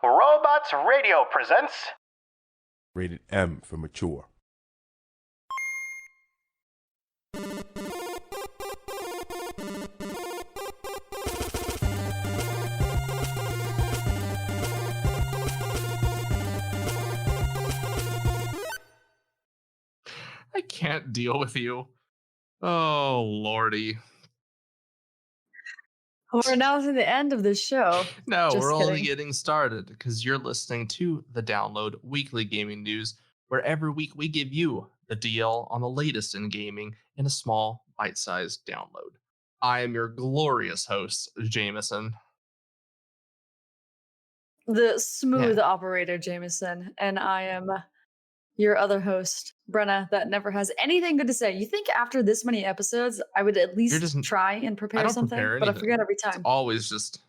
Robots Radio presents... Rated M for mature. I can't deal with you. Oh, Lordy. We're announcing the end of this show. No, Just we're only kidding. getting started because you're listening to The Download Weekly Gaming News, where every week we give you the DL on the latest in gaming in a small, bite-sized download. I am your glorious host, Jameson. The smooth operator, Jameson, and I am your other host, Brenna, that never has anything good to say. You think after this many episodes, I would at least try and prepare something? But I forget every time. It's always just...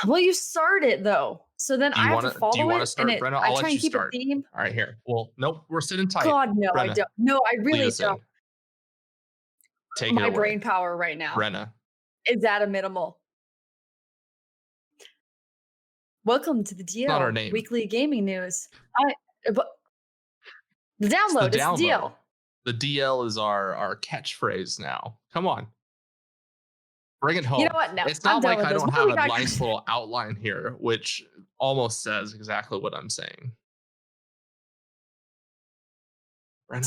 Well, you start it, though. So then I have to follow it. Do you want to start, Brenna? I'll let you start. All right, here. Well, nope, we're sitting tight. God, no, Brenna, I don't. No, I really don't. Take it My away. brain power right now Brenna. is at a minimal. Welcome to the DL Not our name. Weekly Gaming News. The download is the DL. The DL is our catchphrase now. Come on. Bring it home. You know what? No, it's not like I don't have a nice little outline here, which almost says exactly what I'm saying. Brenna.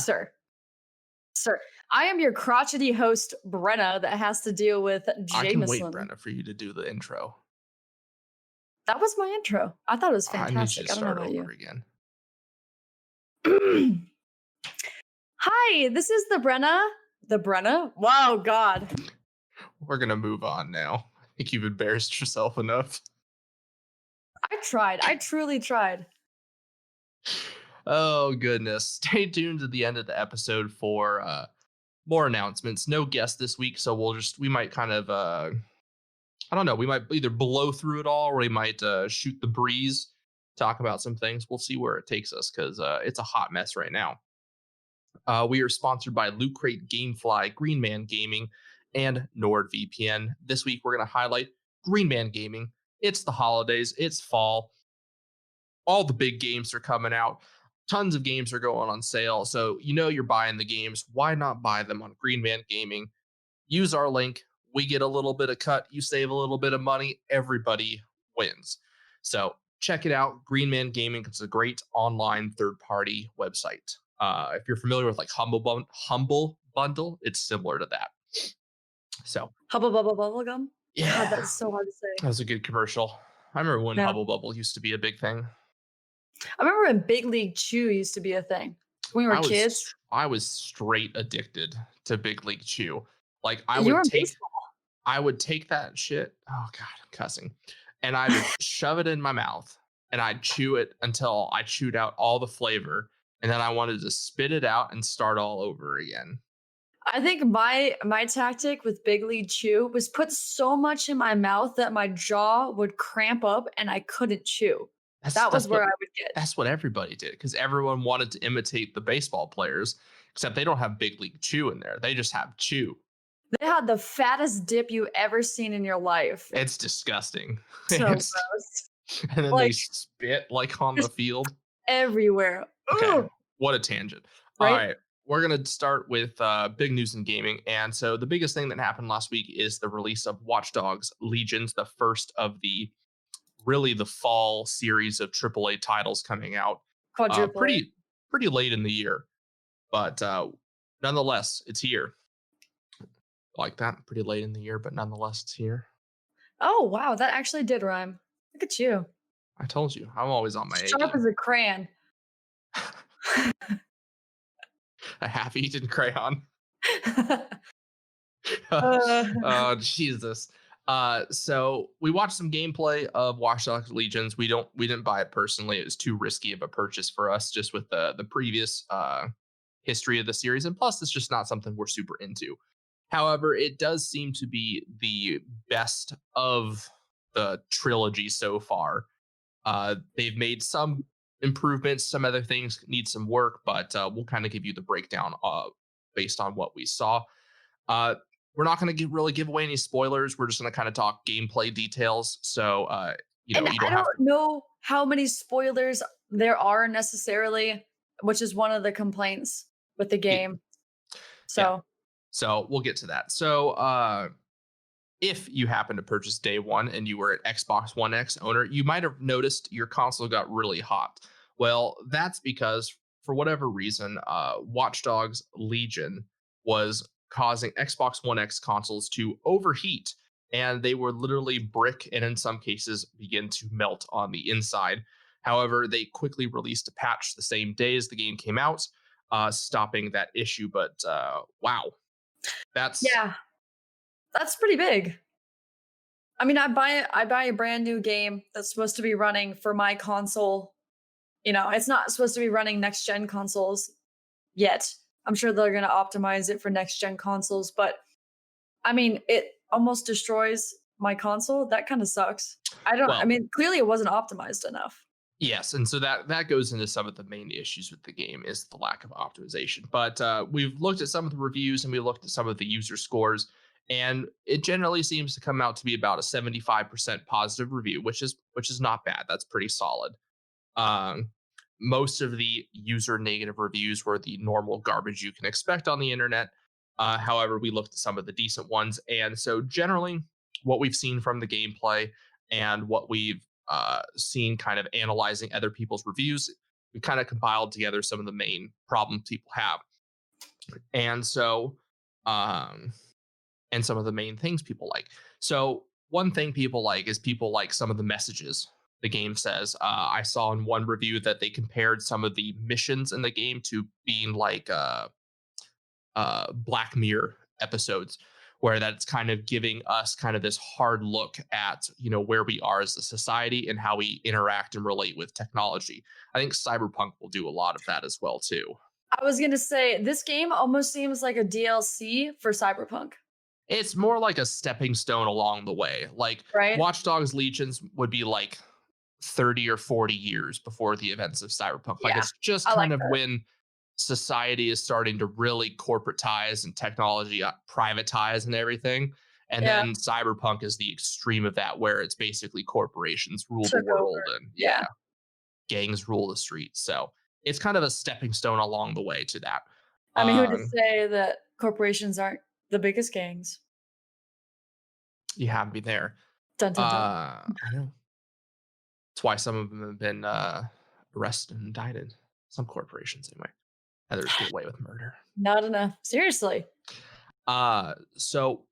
Sir, I am your crotchety host, Brenna, that has to deal with Jameson. I can wait, Brenna, for you to do the intro. That was my intro. I thought it was fantastic. I need you to start over again. Hi, this is the Brenna. The Brenna? Wow, God. We're going to move on now. I think you've embarrassed yourself enough. I tried. I truly tried. Oh, goodness. Stay tuned to the end of the episode for more announcements. No guest this week, so we might kind of, I don't know, we might either blow through it all or we might shoot the breeze, talk about some things. We'll see where it takes us because it's a hot mess right now. We are sponsored by Loot Crate, Gamefly, Green Man Gaming, and NordVPN. This week, we're going to highlight Green Man Gaming. It's the holidays. It's fall. All the big games are coming out. Tons of games are going on sale. So you know you're buying the games. Why not buy them on Green Man Gaming? Use our link. We get a little bit of cut. You save a little bit of money. Everybody wins. So check it out. Green Man Gaming. It's a great online third-party website. If you're familiar with like Humble Bundle, it's similar to that. So Hubble Bubble Bubblegum? Yeah. God, that's so hard to say. That was a good commercial. I remember when Hubble Bubble used to be a big thing. I remember when Big League Chew used to be a thing. When we were kids. I was straight addicted to Big League Chew. Like I would take that shit. Oh God, I'm cussing. And I would shove it in my mouth and I'd chew it until I chewed out all the flavor. And then I wanted to spit it out and start all over again. I think my tactic with Big League Chew was put so much in my mouth that my jaw would cramp up and I couldn't chew. That was where I would get. That's what everybody did because everyone wanted to imitate the baseball players, except they don't have Big League Chew in there. They just have chew. They had the fattest dip you ever seen in your life. It's disgusting. So gross. And then they spit like on the field. Everywhere. Okay. What a tangent. Right? All right. We're going to start with big news in gaming. And so the biggest thing that happened last week is the release of Watch Dogs Legions, the first of the fall series of AAA titles coming out. Pretty late in the year. But nonetheless, it's here. Like that. Pretty late in the year, but nonetheless, it's here. Oh, wow. That actually did rhyme. Look at you. I told you. I'm always on my A game. Sharp as a crayon. A half-eaten crayon. Oh, Jesus. So we watched some gameplay of Watch Dogs Legions. We didn't buy it personally. It was too risky of a purchase for us, just with the previous history of the series, and plus it's just not something we're super into. However, it does seem to be the best of the trilogy so far. They've made some improvements, some other things need some work, but we'll kind of give you the breakdown based on what we saw. We're not going to really give away any spoilers. We're just going to kind of talk gameplay details. So And you don't I have don't know how many spoilers there are necessarily, which is one of the complaints with the game. Yeah. So So we'll get to that. So if you happen to purchase day one and you were an Xbox One X owner, you might have noticed your console got really hot. Well, that's because for whatever reason, Watch Dogs Legion was causing Xbox One X consoles to overheat, and they would literally brick and in some cases begin to melt on the inside. However, they quickly released a patch the same day as the game came out, stopping that issue. But wow, that's yeah, that's pretty big. I mean, I buy a brand new game that's supposed to be running for my console. It's not supposed to be running next gen consoles yet. I'm sure they're going to optimize it for next gen consoles, but I mean, it almost destroys my console. That kind of sucks. I mean, clearly it wasn't optimized enough. Yes, and so that goes into some of the main issues with the game is the lack of optimization. But we've looked at some of the reviews and we looked at some of the user scores, and it generally seems to come out to be about a 75% positive review, which is not bad. That's pretty solid. Um, Most of the user negative reviews were the normal garbage you can expect on the internet. However, we looked at some of the decent ones, and so generally, what we've seen from the gameplay and what we've seen kind of analyzing other people's reviews, we kind of compiled together some of the main problems people have. And so, and some of the main things people like. So, one thing people like is people like some of the messages the game says. I saw in one review that they compared some of the missions in the game to being like Black Mirror episodes, where that's kind of giving us kind of this hard look at where we are as a society and how we interact and relate with technology. I think Cyberpunk will do a lot of that as well too. I was gonna say this game almost seems like a DLC for Cyberpunk. It's more like a stepping stone along the way. Like right? Watch Dogs Legions would be like 30 or 40 years before the events of Cyberpunk. Like it's just kind of when society is starting to really corporatize and technology privatize and everything. And then Cyberpunk is the extreme of that, where it's basically corporations rule the world and gangs rule the streets. So it's kind of a stepping stone along the way to that. I mean, who to say that corporations aren't the biggest gangs? You have me there. Dun, dun, dun. I know. That's why some of them have been arrested and indicted. Some corporations, anyway. Others get away with murder. Not enough. Seriously. So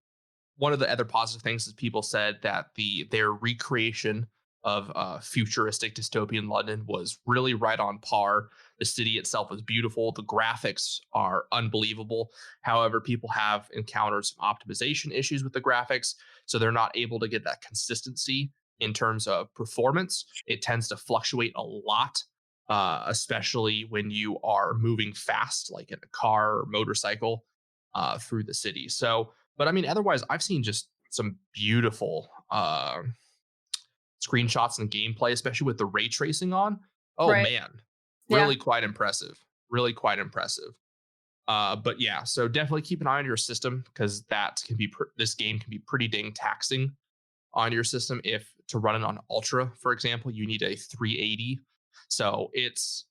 one of the other positive things is people said that their recreation of futuristic dystopian London was really right on par. The city itself is beautiful. The graphics are unbelievable. However, people have encountered some optimization issues with the graphics, so they're not able to get that consistency in terms of performance. It tends to fluctuate a lot, especially when you are moving fast, like in a car or motorcycle through the city. So, but I mean, otherwise, I've seen just some beautiful screenshots and gameplay, especially with the ray tracing on. Oh man, really quite impressive. Really quite impressive. But yeah, so definitely keep an eye on your system, because this game can be pretty dang taxing on your system. If to run it on Ultra, for example, you need a 380. So it's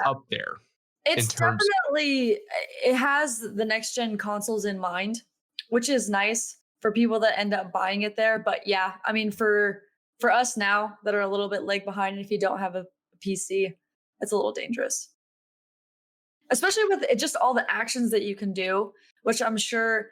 up there. It's definitely, it has the next gen consoles in mind, which is nice for people that end up buying it there. But yeah, I mean, for us now that are a little bit lag behind, if you don't have a PC, it's a little dangerous. Especially with just all the actions that you can do, which I'm sure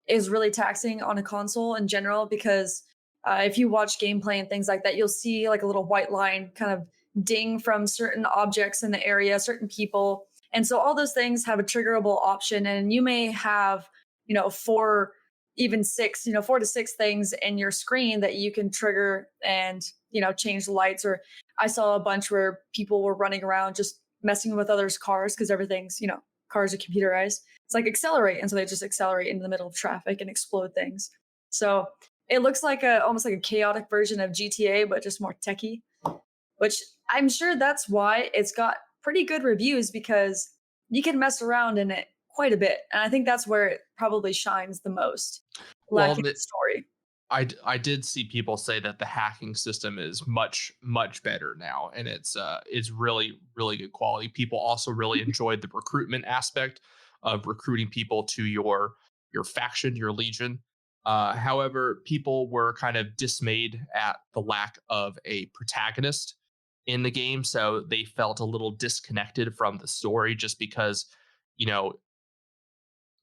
is really taxing on a console in general, because if you watch gameplay and things like that, you'll see like a little white line kind of ding from certain objects in the area, certain people. And so all those things have a triggerable option, and you may have, 4 to 6 things in your screen that you can trigger and, change the lights. Or I saw a bunch where people were running around just messing with others' cars, because everything's, cars are computerized. It's like accelerate. And so they just accelerate into the middle of traffic and explode things. So it looks like almost like a chaotic version of GTA, but just more techie, which I'm sure that's why it's got pretty good reviews, because you can mess around in it quite a bit. And I think that's where it probably shines the most, lacking the story. I did see people say that the hacking system is much better now, and it's really good quality. People also really enjoyed the recruitment aspect of recruiting people to your faction, your legion. However, people were kind of dismayed at the lack of a protagonist in the game, so they felt a little disconnected from the story just because, you know,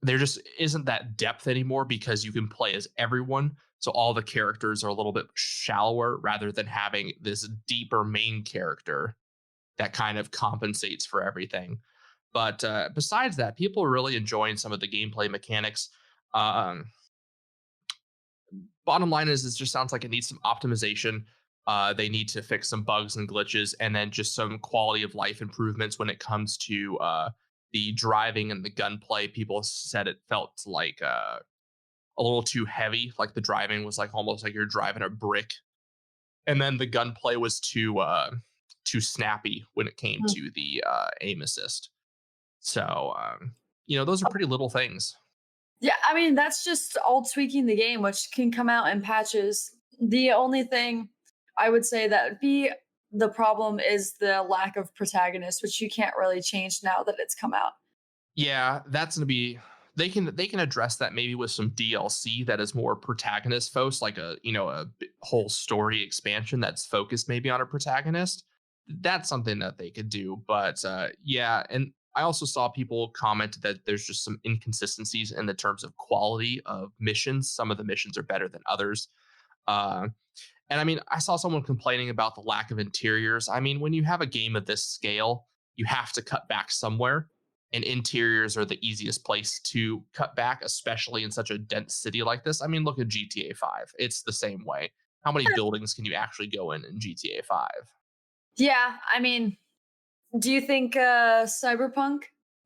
there just isn't that depth anymore because you can play as everyone. So all the characters are a little bit shallower rather than having this deeper main character that kind of compensates for everything. But besides that, people are really enjoying some of the gameplay mechanics. Um, Bottom line is, it just sounds like it needs some optimization. They need to fix some bugs and glitches, and then just some quality of life improvements when it comes to the driving and the gunplay. People said it felt like a little too heavy. Like the driving was like almost like you're driving a brick, and then the gunplay was too snappy when it came to the aim assist. So those are pretty little things. Yeah, I mean, that's just all tweaking the game, which can come out in patches. The only thing I would say that would be the problem is the lack of protagonist, which you can't really change now that it's come out. Yeah, that's gonna be they can address that maybe with some DLC that is more protagonist focused, like a whole story expansion that's focused maybe on a protagonist. That's something that they could do, but yeah, and I also saw people comment that there's just some inconsistencies in the terms of quality of missions. Some of the missions are better than others. And I mean, I saw someone complaining about the lack of interiors. I mean, when you have a game of this scale, you have to cut back somewhere, and interiors are the easiest place to cut back, especially in such a dense city like this. I mean, look at GTA 5. It's the same way. How many buildings can you actually go in GTA 5? Yeah, I mean, do you think Cyberpunk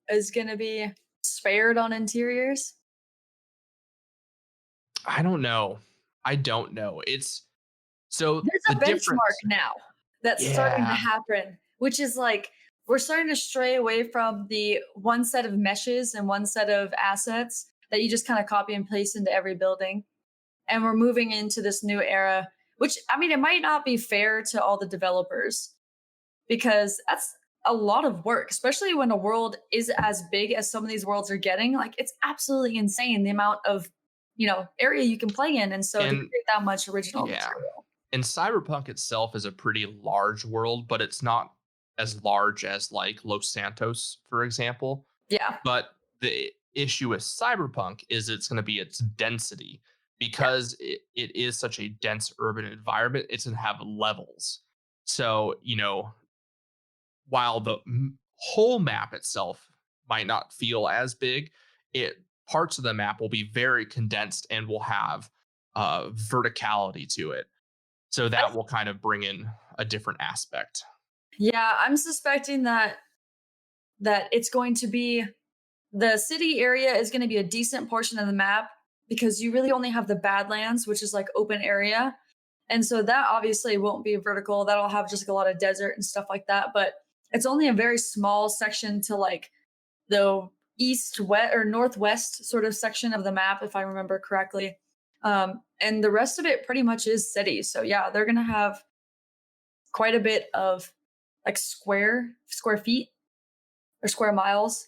is going to be spared on interiors? I don't know. It's so there's a benchmark now that's starting to happen, which is like we're starting to stray away from the one set of meshes and one set of assets that you just kind of copy and paste into every building. And we're moving into this new era, which, I mean, it might not be fair to all the developers because that's a lot of work, especially when a world is as big as some of these worlds are getting. Like, it's absolutely insane the amount of, area you can play in. And so to create that much original material. And Cyberpunk itself is a pretty large world, but it's not as large as like Los Santos, for example. Yeah. But the issue with Cyberpunk is it's going to be its density, because it is such a dense urban environment. It's going to have levels. So, while the whole map itself might not feel as big, parts of the map will be very condensed and will have verticality to it. So that will kind of bring in a different aspect. Yeah, I'm suspecting that it's going to be the city area is going to be a decent portion of the map because you really only have the Badlands, which is like open area. And so that obviously won't be vertical. That'll have just like a lot of desert and stuff like that. But it's only a very small section to like the east, west, or northwest sort of section of the map, if I remember correctly. And the rest of it pretty much is city. So yeah, they're going to have quite a bit of like square feet or square miles.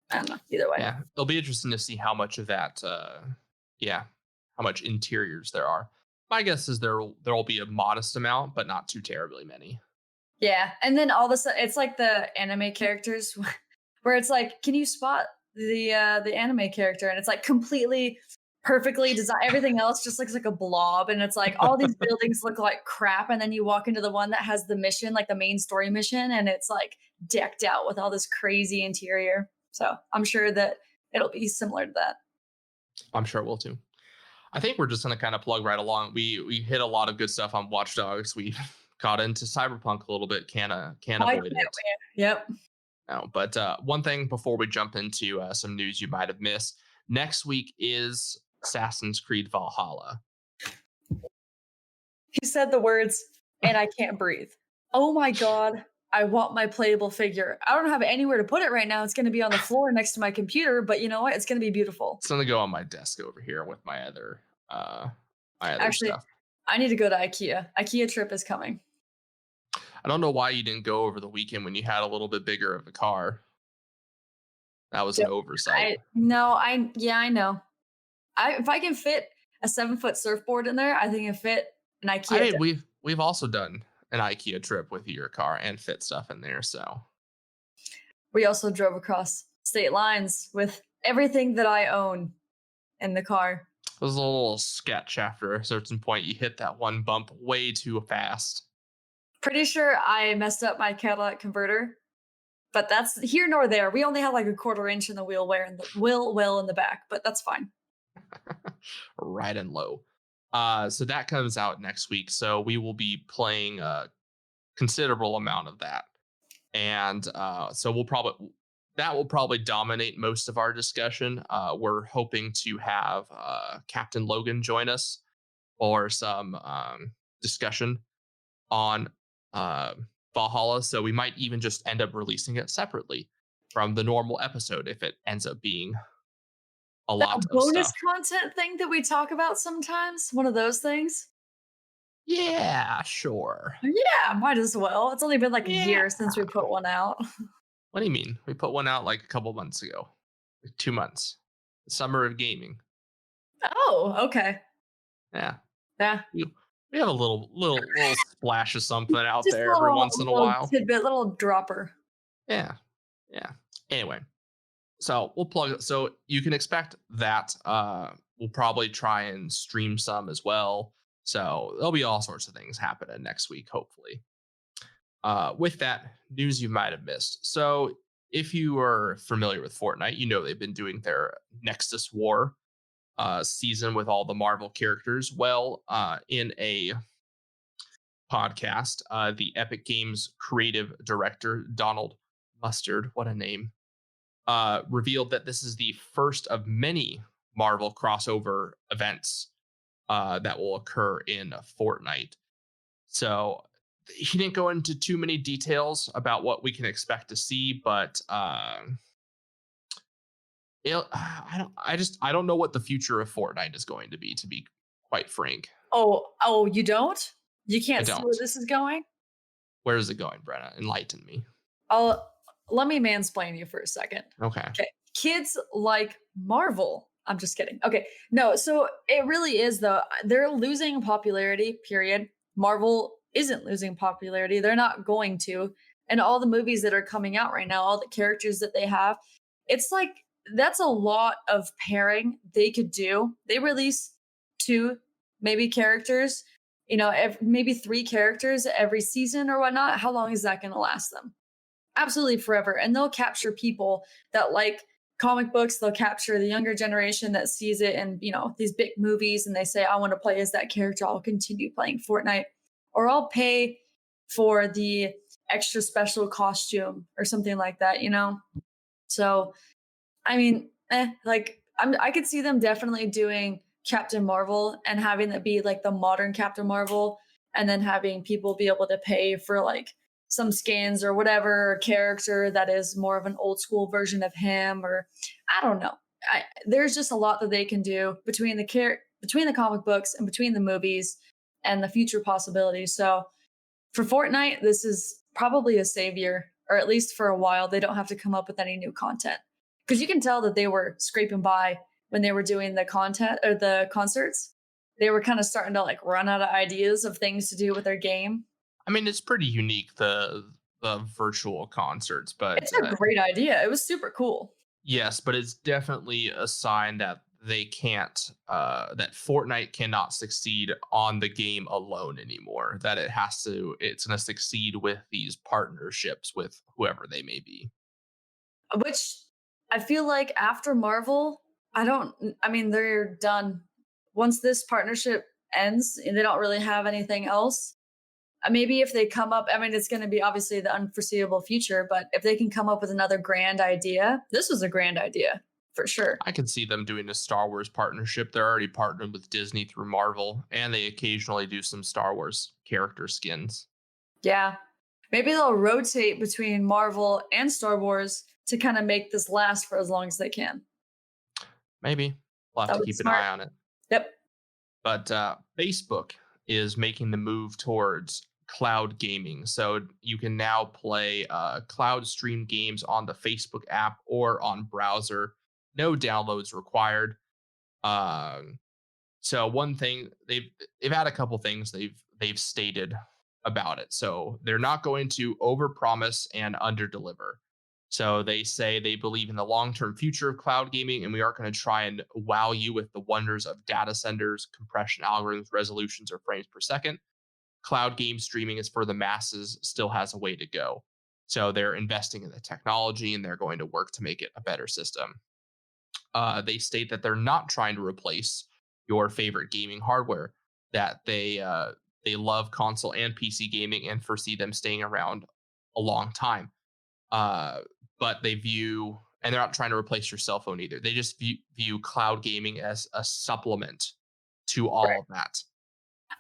I don't know, either way. Yeah, it'll be interesting to see how much of that, how much interiors there are. My guess is there'll be a modest amount, but not too terribly many. Yeah, and then all of a sudden, it's like the anime characters, where it's like, can you spot the anime character? And it's like completely perfectly designed. Everything else just looks like a blob, and it's like all these buildings look like crap. And then you walk into the one that has the mission, like the main story mission, and it's like decked out with all this crazy interior. So I'm sure that it'll be similar to that. I'm sure it will too. I think we're just going to kind of plug right along. We hit a lot of good stuff on Watch Dogs. We got into Cyberpunk a little bit. Can't avoid it. Yep. No, but one thing before we jump into some news you might have missed. Next week is Assassin's Creed Valhalla. He said the words, and I can't breathe. Oh my God. I want my playable figure. I don't have anywhere to put it right now. It's going to be on the floor next to my computer, but you know what? It's going to be beautiful. It's going to go on my desk over here with my other Actually, stuff. I need to go to IKEA. IKEA trip is coming. I don't know why you didn't go over the weekend when you had a little bit bigger of a car. That was an oversight. I know. If I can fit a 7-foot surfboard in there, I think I can fit an IKEA. I mean, we've also done an IKEA trip with your car and fit stuff in there. So we also drove across state lines with everything that I own in the car. It was a little sketch after a certain point. You hit that one bump way too fast. Pretty sure I messed up my Cadillac converter, but that's here nor there. We only had like a 1/4 inch in the wheel well in the back, but that's fine. Right and low. So that comes out next week. So we will be playing a considerable amount of that. And so that will probably dominate most of our discussion. We're hoping to have Captain Logan join us for some discussion on Valhalla. So we might even just end up releasing it separately from the normal episode if it ends up being a lot of bonus stuff. Content thing that we talk about sometimes. One of those things. Yeah, sure. Yeah, might as well. It's only been like a year since we put one out. What do you mean? We put one out like a couple months ago. Like 2 months. The summer of gaming. Oh, okay. Yeah. Yeah. We have a little splash of something out there every once in a while. Tidbit, little dropper. Yeah. Anyway, so we'll plug it. So you can expect that. We'll probably try and stream some as well. So there'll be all sorts of things happening next week, hopefully. With that, news you might have missed. So if you are familiar with Fortnite, you know they've been doing their Nexus War season with all the Marvel characters. Well, in a podcast, the Epic Games creative director, Donald Mustard, what a name, revealed that this is the first of many Marvel crossover events that will occur in Fortnite. So he didn't go into too many details about what we can expect to see, but I don't know what the future of Fortnite is going to be quite frank. Oh, you don't? You can't see where this is going? Where is it going, Brenna? Enlighten me. Let me mansplain you for a second. Okay. Kids like Marvel. I'm just kidding. Okay. No, so it really is though. They're losing popularity, period. Marvel isn't losing popularity. They're not going to. And all the movies that are coming out right now, all the characters that they have, it's like that's a lot of pairing they could do. They release 2 maybe characters, maybe 3 characters every season or whatnot. How long is that going to last them? Absolutely forever. And they'll capture people that like comic books. They'll capture the younger generation that sees it in, these big movies and they say, I want to play as that character. I'll continue playing Fortnite, or I'll pay for the extra special costume or something like that, So, I mean, I could see them definitely doing Captain Marvel and having that be like the modern Captain Marvel, and then having people be able to pay for like some skins or whatever character that is more of an old school version of him, or I don't know. There's just a lot that they can do between the comic books and between the movies and the future possibilities. So for Fortnite, this is probably a savior, or at least for a while. They don't have to come up with any new content, because you can tell that they were scraping by when they were doing the content or the concerts. They were kind of starting to like run out of ideas of things to do with their game. I mean, it's pretty unique, the virtual concerts, but it's a great idea. It was super cool. Yes, but it's definitely a sign that they can't, that Fortnite cannot succeed on the game alone anymore. That it's going to succeed with these partnerships with whoever they may be. Which I feel like after Marvel, they're done. Once this partnership ends and they don't really have anything else, maybe if they come up, it's going to be obviously the unforeseeable future, but if they can come up with another grand idea, this was a grand idea for sure. I could see them doing a Star Wars partnership. They're already partnered with Disney through Marvel, and they occasionally do some Star Wars character skins. Yeah. Maybe they'll rotate between Marvel and Star Wars to kind of make this last for as long as they can. Maybe. We'll have to keep an eye on it. Yep. But Facebook is making the move towards cloud gaming. So you can now play cloud stream games on the Facebook app or on browser. No downloads required. So one thing they've had a couple things they've stated about it. So they're not going to overpromise and underdeliver. So they say they believe in the long-term future of cloud gaming, and we aren't going to try and wow you with the wonders of data centers, compression algorithms, resolutions, or frames per second. Cloud game streaming is for the masses, still has a way to go. So they're investing in the technology, and they're going to work to make it a better system. They state that they're not trying to replace your favorite gaming hardware, that they love console and PC gaming and foresee them staying around a long time. But they view, and they're not trying to replace your cell phone either. They just view cloud gaming as a supplement to all of that.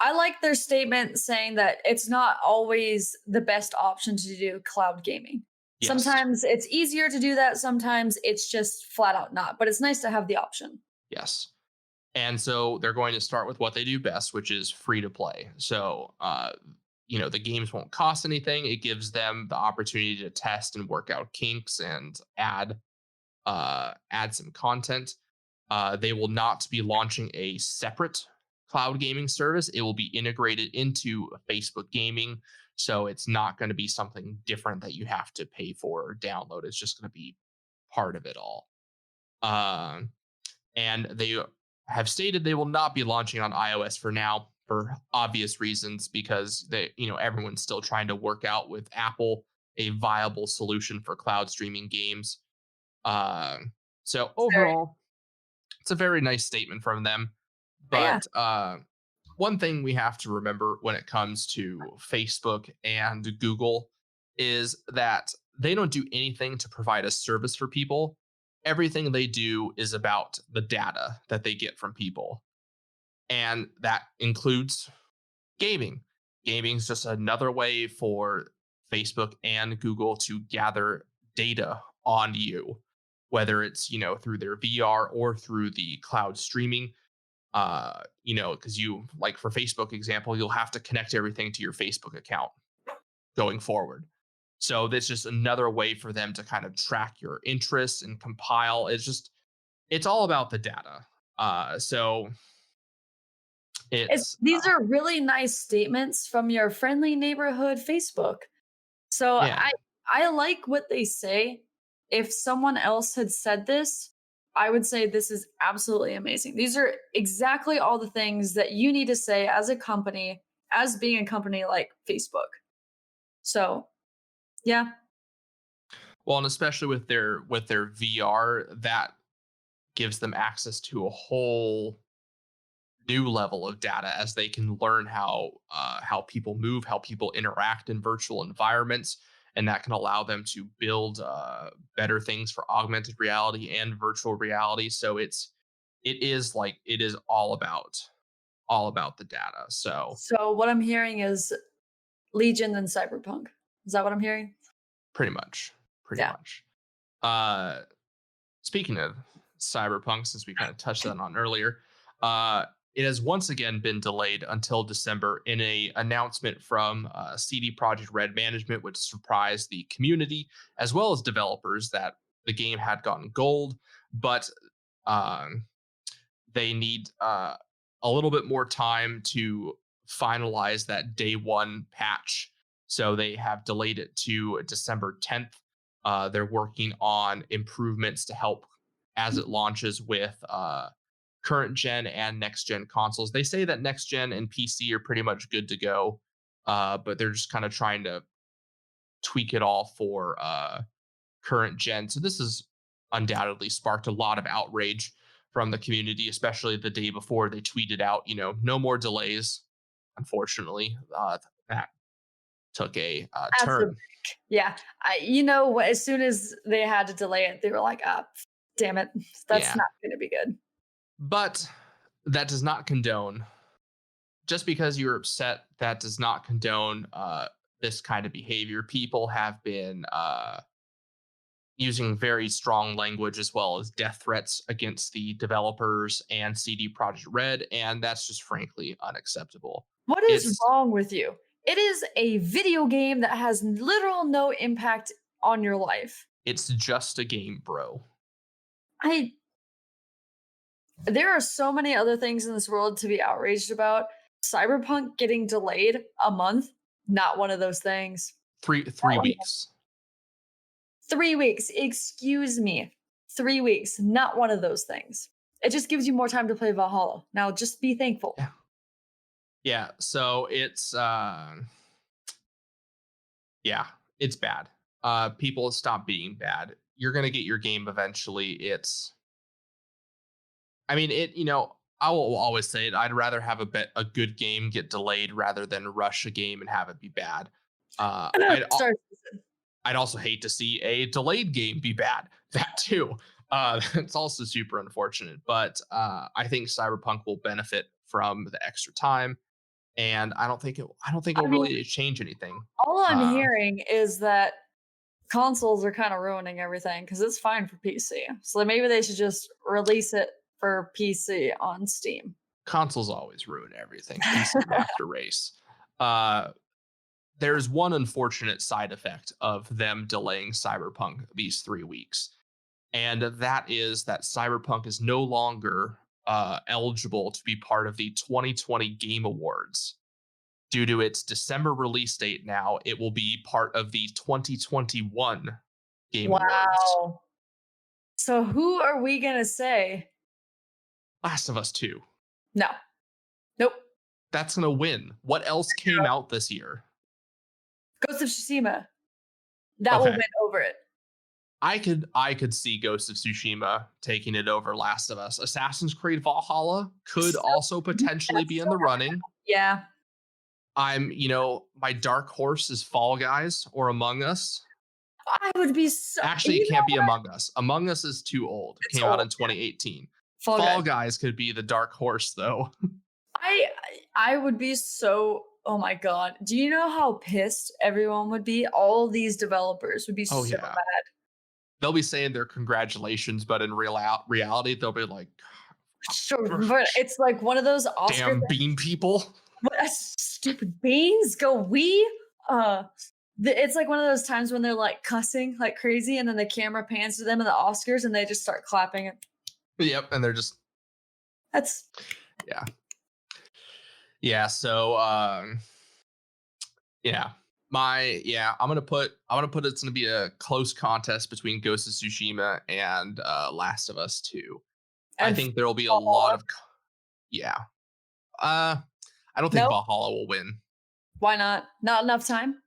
I like their statement saying that it's not always the best option to do cloud gaming. Yes. Sometimes it's easier to do that. Sometimes it's just flat out not, but it's nice to have the option. Yes. And so they're going to start with what they do best, which is free to play. So, the games won't cost anything. It gives them the opportunity to test and work out kinks and add some content. They will not be launching a separate cloud gaming service. It will be integrated into Facebook gaming. So it's not going to be something different that you have to pay for or download. It's just going to be part of it all. And they have stated they will not be launching on iOS for now, for obvious reasons, because everyone's still trying to work out with Apple a viable solution for cloud streaming games. So overall, it's a very nice statement from them. But one thing we have to remember when it comes to Facebook and Google is that they don't do anything to provide a service for people. Everything they do is about the data that they get from people. And that includes gaming. Gaming is just another way for Facebook and Google to gather data on you, whether it's, through their VR or through the cloud streaming. Because like for Facebook example, you'll have to connect everything to your Facebook account going forward. So that's just another way for them to kind of track your interests and compile. It's all about the data. These are really nice statements from your friendly neighborhood Facebook. So yeah. I like what they say. If someone else had said this, I would say this is absolutely amazing. These are exactly all the things that you need to say as a company, as being a company like Facebook. So, yeah. Well, and especially with their VR, that gives them access to a whole new level of data as they can learn how people move, how people interact in virtual environments. And that can allow them to build better things for augmented reality and virtual reality. So it is all about the data. So what I'm hearing is Legion and Cyberpunk. Is that what I'm hearing? Pretty much. Speaking of Cyberpunk, since we kind of touched that on earlier, it has once again been delayed until December in an announcement from CD Projekt Red management, which surprised the community as well as developers that the game had gotten gold, but they need a little bit more time to finalize that day one patch. So they have delayed it to December 10th. They're working on improvements to help as it launches with current gen and next gen consoles. They say that next gen and PC are pretty much good to go, but they're just kind of trying to tweak it all for current gen. So this has undoubtedly sparked a lot of outrage from the community, especially the day before they tweeted out, no more delays. Unfortunately, that took a turn. Yeah. As soon as they had to delay it, they were like, damn it. That's not going to be good. But that does not condone, just because you're upset, that does not condone this kind of behavior. People have been using very strong language as well as death threats against the developers and CD Projekt Red, and that's just frankly unacceptable. What is wrong with you? It is a video game that has literal no impact on your life. It's just a game, bro. There are so many other things in this world to be outraged about. Cyberpunk getting delayed a month, not one of those things. 3 weeks. 3 weeks, excuse me. 3 weeks, not one of those things. It just gives you more time to play Valhalla. Now just be thankful. Yeah, so it's it's bad. People stop being bad. You're gonna get your game eventually. I will always say it. I'd rather have a good game get delayed rather than rush a game and have it be bad. I'd also hate to see a delayed game be bad. That too. It's also super unfortunate. But I think Cyberpunk will benefit from the extra time, and I don't think it'll really change anything. All I'm hearing is that consoles are kind of ruining everything because it's fine for PC. So maybe they should just release it for PC on Steam. Consoles always ruin everything. PC master race. There's one unfortunate side effect of them delaying Cyberpunk these 3 weeks. And that is that Cyberpunk is no longer eligible to be part of the 2020 Game Awards. Due to its December release date now, it will be part of the 2021 Game Awards. Wow. So who are we going to say? Last of Us 2. No. Nope. That's going to win. What else came out this year? Ghost of Tsushima. That will win over it. I could see Ghost of Tsushima taking it over Last of Us. Assassin's Creed Valhalla could also potentially be in the running. Yeah. My dark horse is Fall Guys or Among Us. I would be so... Actually, it can't be Among Us. Among Us is too old. It came out in 2018. Fall Guys could be the dark horse, though. I would be so... Oh my God. Do you know how pissed everyone would be? All these developers would be mad. They'll be saying their congratulations, but in reality, they'll be like... Sure, but it's like one of those Oscar damn bean people. What stupid beans? Go we? It's like one of those times when they're like cussing like crazy, and then the camera pans to them in the Oscars, and they just start clapping. Yep, and they're just... That's... Yeah, so I'm gonna put it's gonna be a close contest between Ghost of Tsushima and Last of Us 2. I think there will be a lot of I don't think Valhalla will win. Why not? Not enough time?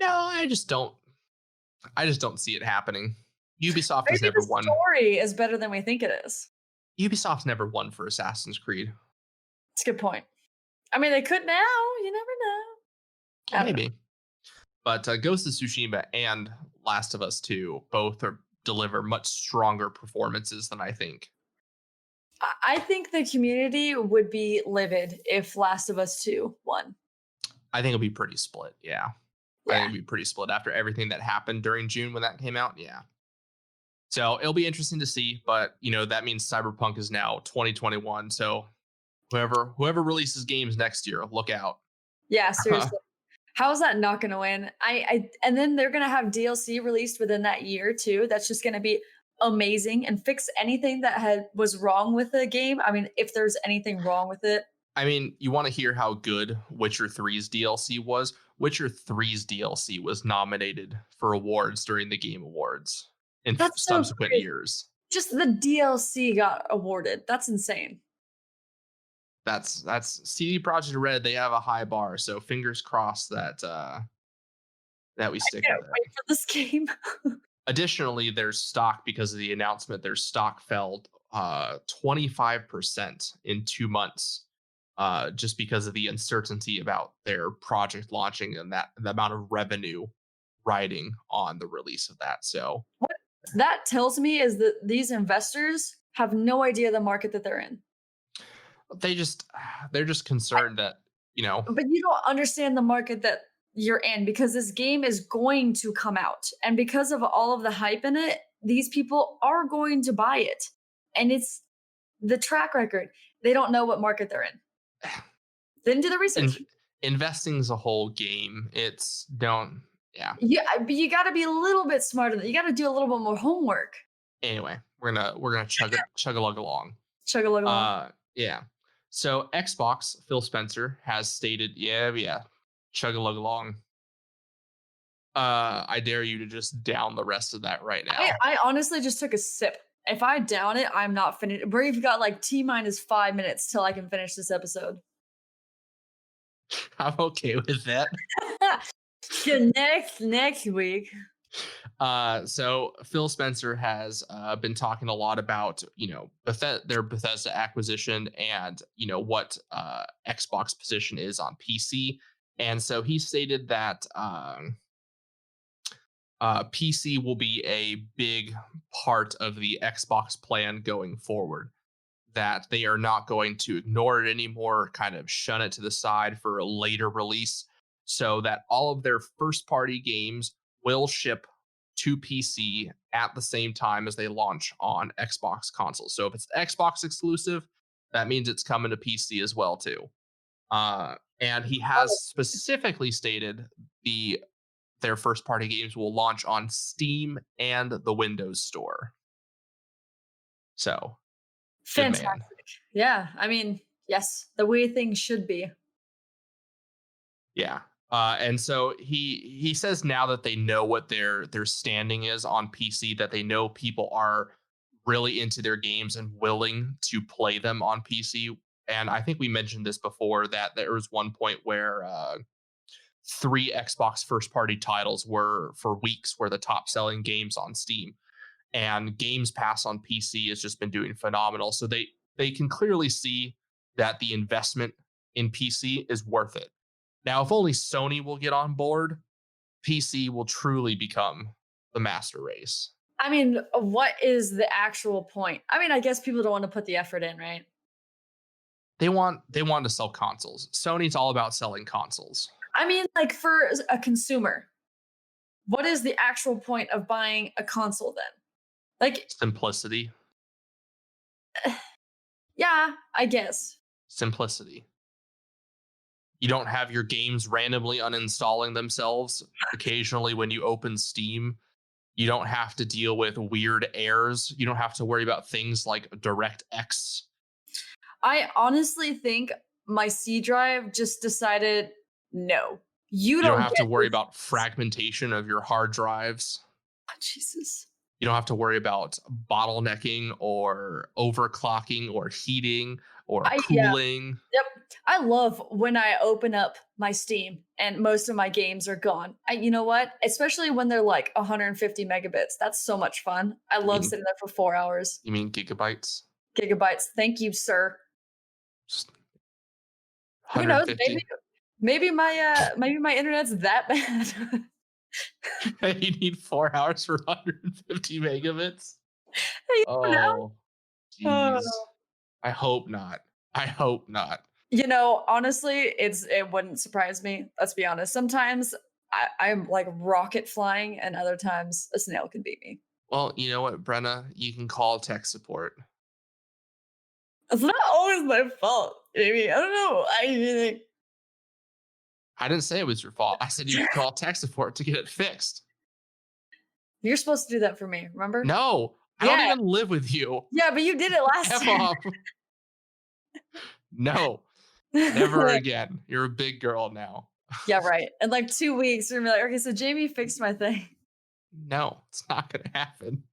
No, I just don't see it happening. Ubisoft has never won. The story is better than we think it is. Ubisoft's never won for Assassin's Creed. That's a good point. I mean, they could now. You never know. Maybe. But Ghost of Tsushima and Last of Us 2 both deliver much stronger performances than I think. I think the community would be livid if Last of Us 2 won. I think it'll be pretty split, yeah. I think it'll be pretty split after everything that happened during June when that came out, yeah. So it'll be interesting to see, but that means Cyberpunk is now 2021, so whoever releases games next year, look out. Yeah, seriously. How is that not going to win? And then they're going to have DLC released within that year too. That's just going to be amazing and fix anything that was wrong with the game. I mean, if there's anything wrong with it. I mean, you want to hear how good Witcher 3's DLC was? Witcher 3's DLC was nominated for awards during the Game Awards in subsequent years. Just the DLC got awarded. That's insane. That's CD Projekt Red. They have a high bar, so fingers crossed that we stick with it. Wait for this game. Additionally, there's stock because of the announcement. Their stock fell 25% in 2 months, just because of the uncertainty about their project launching and the amount of revenue riding on the release of that. So what that tells me is that these investors have no idea the market that they're in. They're just concerned that, But you don't understand the market that you're in, because this game is going to come out. And because of all of the hype in it, these people are going to buy it. And it's the track record. They don't know what market they're in. Didn't do the research. Investing is a whole game. Yeah, but you got to be a little bit smarter. You got to do a little bit more homework. Anyway, we're gonna chug a lug along. Chug a lug along. Yeah. So Xbox, Phil Spencer has stated, yeah, chug a lug along. I dare you to just down the rest of that right now. I honestly just took a sip. If I down it, I'm not finished. We've got like T-minus 5 minutes till I can finish this episode. I'm okay with that. next week. So Phil Spencer has been talking a lot about, their Bethesda acquisition and, what Xbox position is on PC. And so he stated that PC will be a big part of the Xbox plan going forward, that they are not going to ignore it anymore, kind of shun it to the side for a later release, so that all of their first-party games will ship to PC at the same time as they launch on Xbox consoles. So if it's Xbox exclusive, that means it's coming to PC as well too. And he has specifically stated their first-party games will launch on Steam and the Windows Store. So, fantastic. Yeah, I mean, yes, the way things should be. Yeah. And so he says now that they know what their standing is on PC, that they know people are really into their games and willing to play them on PC. And I think we mentioned this before, that there was one point where 3 Xbox first-party titles were the top-selling games on Steam, and Games Pass on PC has just been doing phenomenal. So they can clearly see that the investment in PC is worth it. Now, if only Sony will get on board, PC will truly become the master race. I mean, what is the actual point? I mean, I guess people don't want to put the effort in, right? They want to sell consoles. Sony's all about selling consoles. I mean, like, for a consumer, what is the actual point of buying a console then? Like, simplicity. Yeah, I guess. Simplicity. You don't have your games randomly uninstalling themselves occasionally when you open Steam. You don't have to deal with weird errors. You don't have to worry about things like DirectX. I honestly think my C drive just decided, no, you don't have to worry about fragmentation of your hard drives. Oh, Jesus. You don't have to worry about bottlenecking or overclocking or heating or cooling. Yep. I love when I open up my Steam and most of my games are gone. You know what? Especially when they're like 150 megabits. That's so much fun. I love sitting there for 4 hours. You mean gigabytes? Gigabytes. Thank you, sir. Who knows? Maybe my internet's that bad. You need 4 hours for 150 megabits? Oh, jeez. I hope not. You know, honestly, it wouldn't surprise me. Let's be honest. Sometimes I'm like rocket flying, and other times a snail can beat me. Well, you know what, Brenna? You can call tech support. It's not always my fault. Maybe. I don't know. I didn't say it was your fault. I said you could call tech support to get it fixed. You're supposed to do that for me, remember? No, I don't even live with you. Yeah, but you did it last time. No, never again. You're a big girl now. Yeah, right. In like 2 weeks, we're gonna be like, okay, so Jamie fixed my thing. No, it's not gonna happen.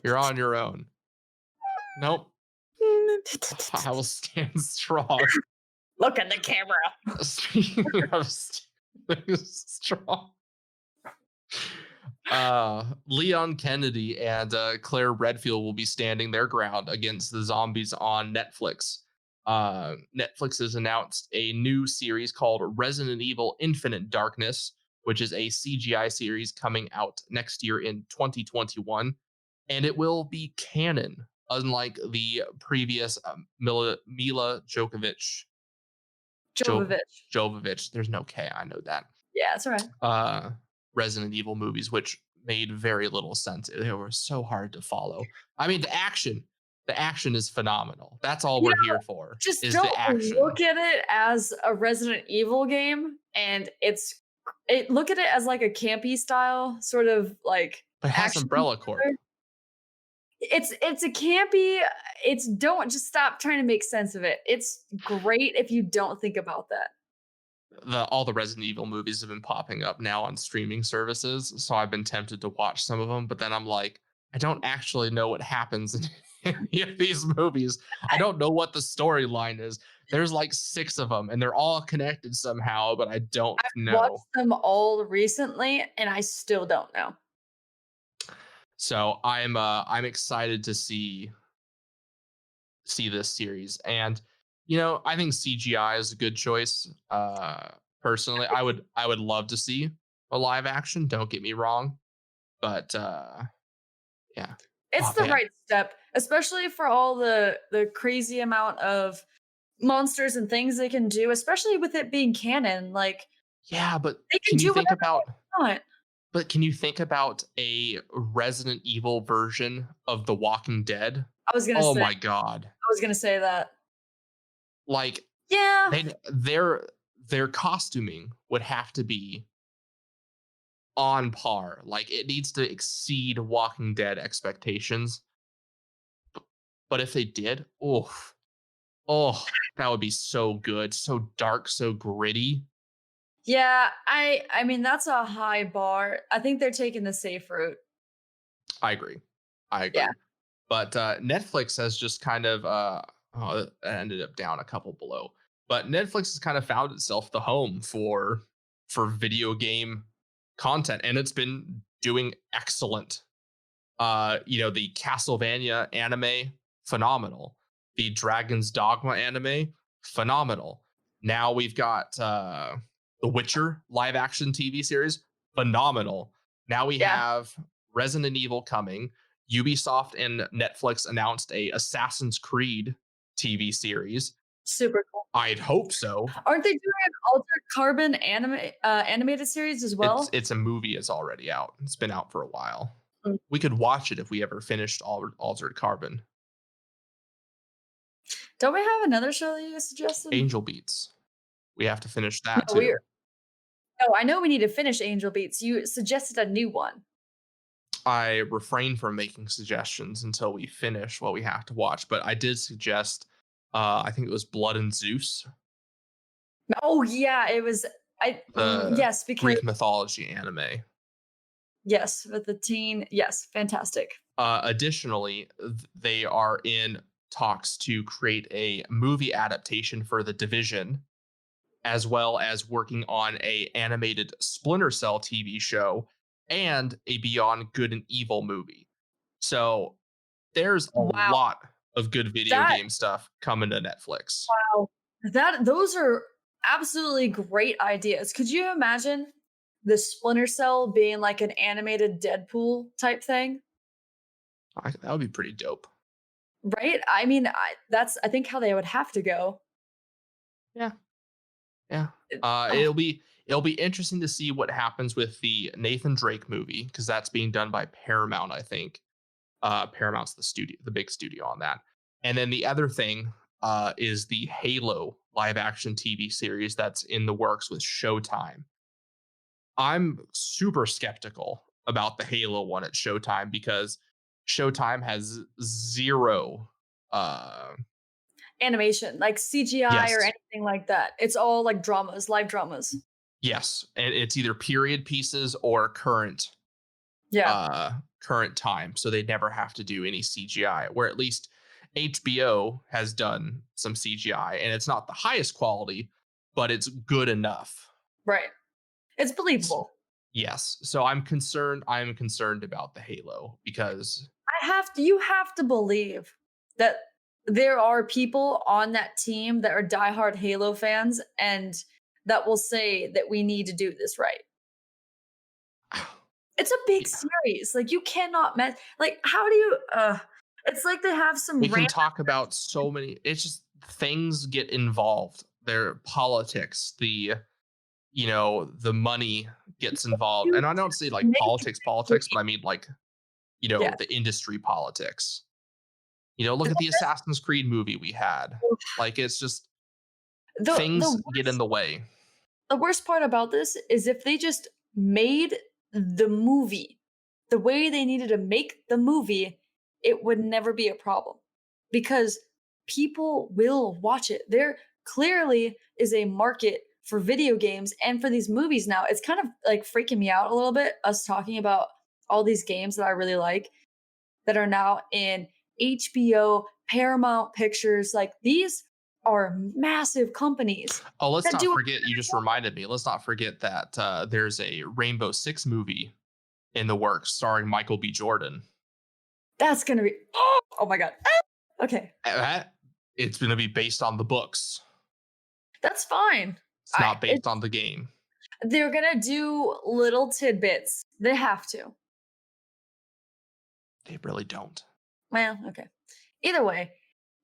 You're on your own. Nope. I will stand strong. Look at the camera. Speaking of strong. Leon Kennedy and Claire Redfield will be standing their ground against the zombies on Netflix. Netflix has announced a new series called Resident Evil Infinite Darkness, which is a CGI series coming out next year in 2021. And it will be canon, unlike the previous Mila Jovovich. Jovovich. There's no K, I know that. Yeah, that's right. Resident Evil movies, which made very little sense. They were so hard to follow. I mean, the action is phenomenal. That's all we're here for. Just is don't the action. look at it as a Resident Evil game, and look at it as like a campy style sort of like. But it has Umbrella Corp. It's a campy. Don't just stop trying to make sense of it. It's great if you don't think about that. All the Resident Evil movies have been popping up now on streaming services, so I've been tempted to watch some of them, but then I'm like, I don't actually know what happens in any of these movies. I don't know what the storyline is. There's like 6 of them, and they're all connected somehow, but I don't know. I've watched them all recently, and I still don't know. So I'm excited to see this series, and I think CGI is a good choice. Personally, I would love to see a live action. Don't get me wrong, but yeah, it's the right step, especially for all the crazy amount of monsters and things they can do, especially with it being canon. Like, yeah, but can you think about? But can you think about a Resident Evil version of The Walking Dead? I was gonna say. Oh my god! I was gonna say that. Like, yeah, their costuming would have to be on par. Like, it needs to exceed Walking Dead expectations. But if they did, oh, that would be so good, so dark, so gritty. Yeah, I mean, that's a high bar. I think they're taking the safe route. I agree. Yeah. But Netflix has just kind of it ended up down a couple below. But Netflix has kind of found itself the home for video game content, and it's been doing excellent. The Castlevania anime, phenomenal. The Dragon's Dogma anime, phenomenal. Now we've got The Witcher live action TV series, phenomenal. Now we have Resident Evil coming. Ubisoft and Netflix announced a Assassin's Creed TV series. Super cool. I'd hope so. Aren't they doing an Altered Carbon animated series as well? It's a movie. It's already out. It's been out for a while. We could watch it if we ever finished Altered Carbon. Don't we have another show that you suggested? Angel Beats. We have to finish that too. No, I know we need to finish Angel Beats. You suggested a new one. I refrain from making suggestions until we finish what we have to watch, but I did suggest, I think it was Blood and Zeus. Oh yeah, it was. Yes, because Greek mythology anime. Yes, with the teen. Yes, fantastic. Additionally, they are in talks to create a movie adaptation for The Division, as well as working on a animated Splinter Cell TV show and a Beyond Good and Evil movie. So there's a lot of good video game stuff coming to Netflix. Wow. Those are absolutely great ideas. Could you imagine the Splinter Cell being like an animated Deadpool type thing? That would be pretty dope. Right? I mean, that's I think how they would have to go. Yeah. It'll be interesting to see what happens with the Nathan Drake movie, because that's being done by Paramount, I think. Paramount's the big studio on that. And then the other thing is the Halo live action TV series that's in the works with Showtime. I'm super skeptical about the Halo one at Showtime because Showtime has zero animation, like CGI or anything like that. It's all like dramas, live dramas. Yes, and it's either period pieces or current time, so they never have to do any CGI, where at least HBO has done some CGI, and it's not the highest quality, but it's good enough. Right. It's believable. Yes. So I'm concerned about the Halo because you have to believe that there are people on that team that are diehard Halo fans and that will say that we need to do this right. It's a big series. Like, you cannot mess. Like, how do you? It's like they have some. We can talk about so many. It's just things get involved. Their politics, the the money gets involved. And I don't say like politics, but I mean like, the industry politics. Look at the Assassin's Creed movie we had. Like, it's just things get in the way. The worst part about this is if they just made the movie the way they needed to make the movie, it would never be a problem because people will watch it. There clearly is a market for video games and for these movies now. It's kind of like freaking me out a little bit, us talking about all these games that I really like that are now in HBO, Paramount Pictures. Like, these are massive companies. Oh, let's not forget, you just reminded me, let's not forget that there's a Rainbow Six movie in the works starring Michael B. Jordan. That's going to be, oh my God. Okay. It's going to be based on the books. That's fine. It's not based on the game. They're going to do little tidbits. They have to. They really don't. Well, okay. Either way,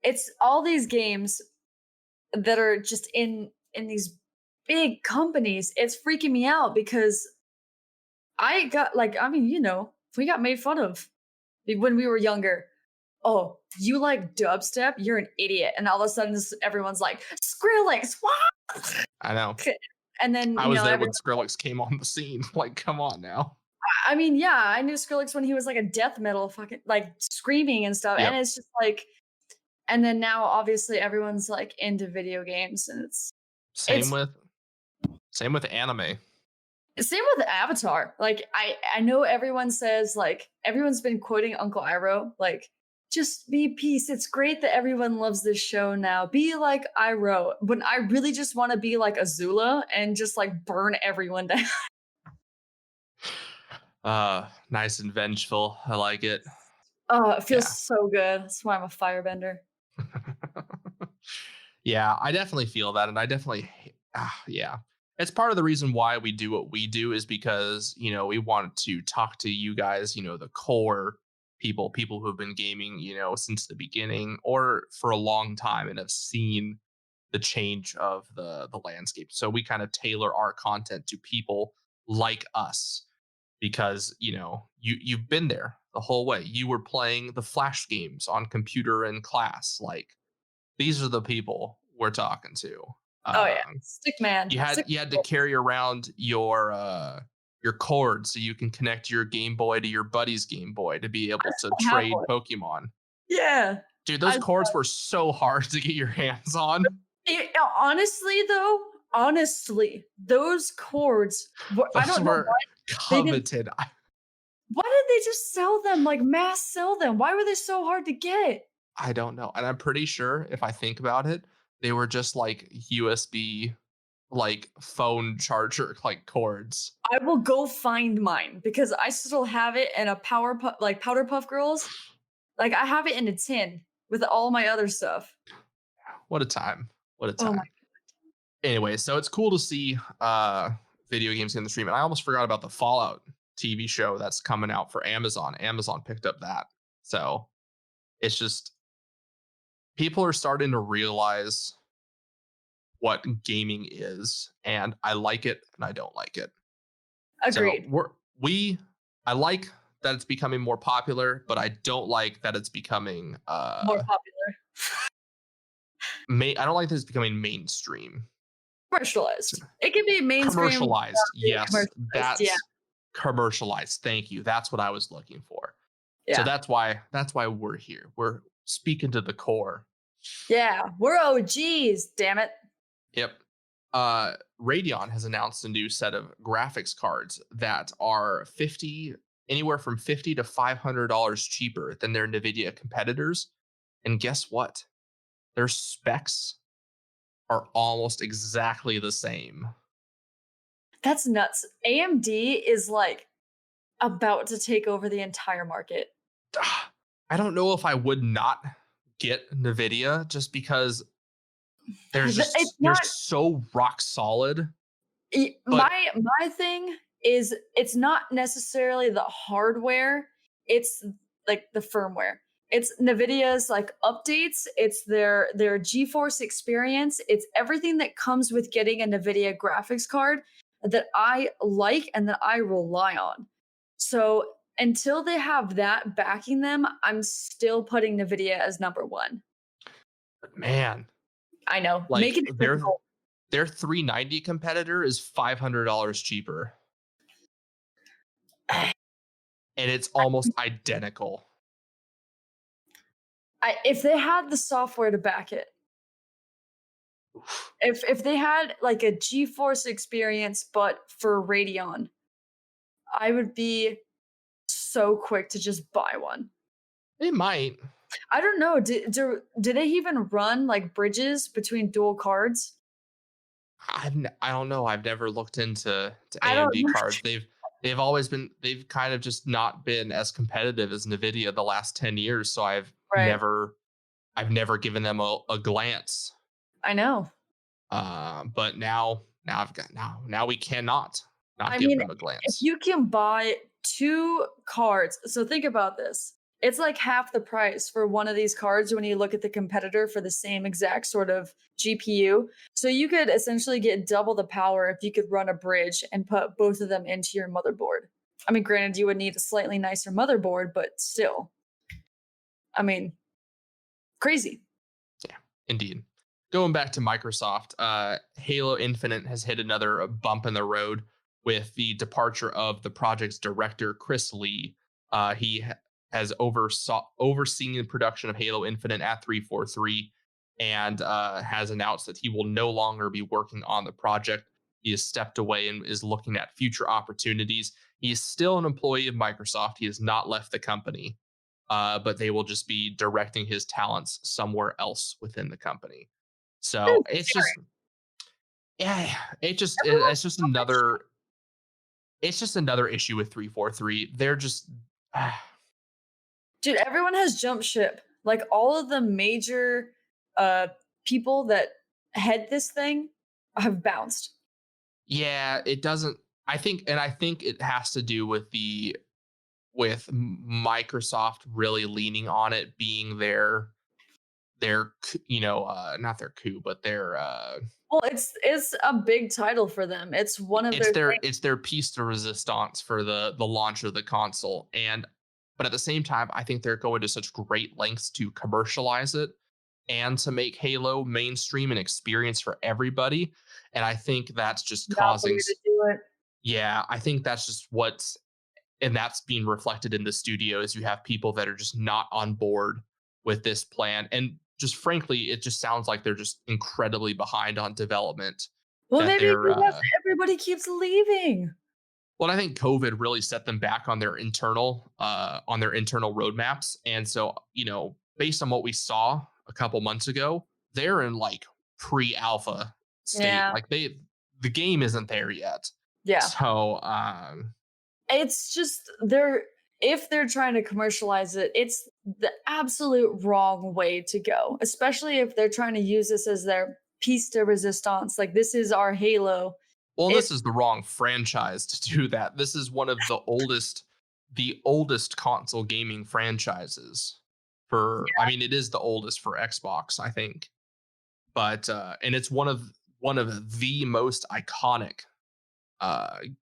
it's all these games that are just in these big companies. It's freaking me out because I got we got made fun of when we were younger. Oh, you like dubstep? You're an idiot. And all of a sudden everyone's like, Skrillex, what? I know. And then I was there when Skrillex came on the scene. Like, come on now. I mean, yeah, I knew Skrillex when he was like a death metal fucking like screaming and stuff. Yep. And it's just like, and then now obviously everyone's like into video games, and it's same with anime. Same with Avatar. Like, I know everyone says, like, everyone's been quoting Uncle Iroh, like, just be peace. It's great that everyone loves this show now. Be like Iroh. When I really just want to be like Azula and just like burn everyone down. Nice and vengeful. I like it. Oh, it feels so good. That's why I'm a firebender. Yeah, I definitely feel that. And I definitely, it's part of the reason why we do what we do is because, we want to talk to you guys, the core people who have been gaming, since the beginning or for a long time and have seen the change of the landscape. So we kind of tailor our content to people like us because, you've been there the whole way. You were playing the Flash games on computer in class. Like, these are the people we're talking to. Oh yeah, stick man. You had to carry around your cord so you can connect your Game Boy to your buddy's Game Boy to be able to trade Pokemon. Yeah, dude, those cords were so hard to get your hands on. Honestly, those cords were, I don't know why coveted. Why did they just sell them, like mass sell them? Why were they so hard to get? I don't know. And I'm pretty sure if I think about it, they were just like USB, like phone charger, like cords. I will go find mine because I still have it in a Powder Puff Girls. Like, I have it in a tin with all my other stuff. What a time. What a time. Oh, anyway, so it's cool to see video games in the stream. And I almost forgot about the Fallout TV show that's coming out for Amazon. Amazon picked up that. So it's just, people are starting to realize what gaming is, and I like it and I don't like it. Agreed. So I like that it's becoming more popular, but I don't like that it's becoming more popular. I don't like that it's becoming mainstream. Commercialized. It can be mainstream. Commercialized. Yes. That's commercialized. Thank you. That's what I was looking for. Yeah. So that's why we're here. We're speaking to the core. Yeah, we're OGs, damn it. Yep. Radeon has announced a new set of graphics cards that are anywhere from $50 to $500 cheaper than their NVIDIA competitors. And guess what? Their specs are almost exactly the same. That's nuts. AMD is like about to take over the entire market. I don't know if I would not get NVIDIA just because they're so rock solid. My thing is, it's not necessarily the hardware, it's like the firmware. It's NVIDIA's like updates. It's their GeForce experience. It's everything that comes with getting a NVIDIA graphics card that I like and that I rely on. So until they have that backing them, I'm still putting NVIDIA as number one. Man, I know. like Make it difficult. Their 390 competitor is $500 cheaper. And it's almost identical. If they had the software to back it, if they had like a GeForce experience, but for Radeon, I would be so quick to just buy one. It might. I don't know. Do they even run like bridges between dual cards? I don't know. I've never looked into AMD cards. They've kind of just not been as competitive as NVIDIA the last 10 years. So I've never given them a glance. I know. But now we cannot give them a glance. If you can buy 2 cards, so think about this. It's like half the price for one of these cards when you look at the competitor for the same exact sort of GPU. So you could essentially get double the power if you could run a bridge and put both of them into your motherboard. I mean, granted, you would need a slightly nicer motherboard, but still. I mean, crazy. Yeah, indeed. Going back to Microsoft, Halo Infinite has hit another bump in the road with the departure of the project's director, Chris Lee. He has overseen the production of Halo Infinite at 343 and has announced that he will no longer be working on the project. He has stepped away and is looking at future opportunities. He is still an employee of Microsoft. He has not left the company, but they will just be directing his talents somewhere else within the company. So it's just another issue with 343. They're just dude, everyone has jumped ship. Like all of the major people that head this thing have bounced. Yeah, it doesn't. I think it has to do with Microsoft really leaning on it being their not their coup, but their well, it's a big title for them. It's one of it's their piece de resistance for the launch of the console. But at the same time, I think they're going to such great lengths to commercialize it and to make Halo mainstream and experience for everybody. And I think that's just causing to do it. Yeah, I think that's just and that's being reflected in the studios. You have people that are just not on board with this plan. And just frankly, it just sounds like they're just incredibly behind on development. Well, maybe because everybody keeps leaving. Well, I think COVID really set them back on their internal roadmaps. And so, based on what we saw a couple months ago, they're in like pre-alpha state. Yeah. Like the game isn't there yet. Yeah. So it's just if they're trying to commercialize it, it's the absolute wrong way to go, especially if they're trying to use this as their piece de resistance. Like, this is our Halo. Well, this is the wrong franchise to do that. This is one of the oldest console gaming franchises I mean, it is the oldest for Xbox, I think. But and it's one of the most iconic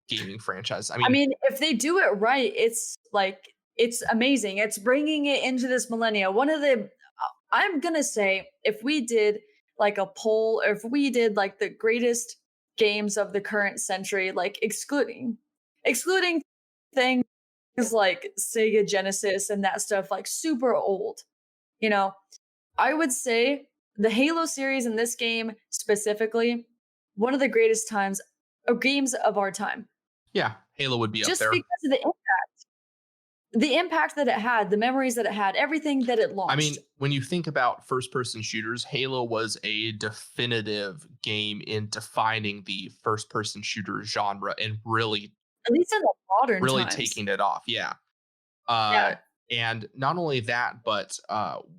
gaming franchises. I mean, if they do it right, it's amazing. It's bringing it into this millennia. I'm going to say, if we did like a poll, or if we did like the greatest games of the current century, like excluding things like Sega Genesis and that stuff, like super old, I would say the Halo series in this game specifically, one of the greatest games of our time. Yeah, Halo would be just up there. Just because of the impact that it had, the memories that it had, everything that it launched. I mean, when you think about first-person shooters, Halo was a definitive game in defining the first-person shooter genre and really, at least in the modern times, taking it off. Yeah. And not only that, but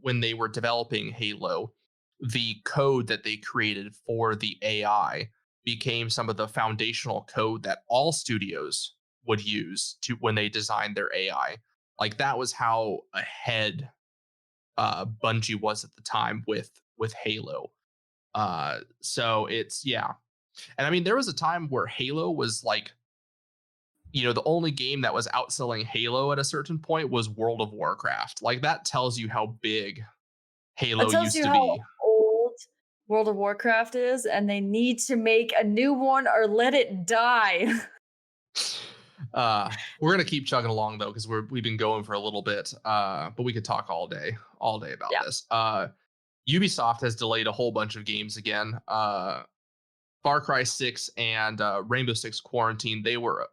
when they were developing Halo, the code that they created for the AI became some of the foundational code that all studios would use when they designed their AI. Like, that was how ahead Bungie was at the time with Halo. So it's and I mean there was a time where Halo was like, the only game that was outselling Halo at a certain point was World of Warcraft. Like that tells you how big Halo It tells used you to how be. old World of Warcraft is, and they need to make a new one or let it die. We're gonna keep chugging along though because we've been going for a little bit. But we could talk all day about this. Ubisoft has delayed a whole bunch of games again. Far Cry 6 and Rainbow Six Quarantine, they were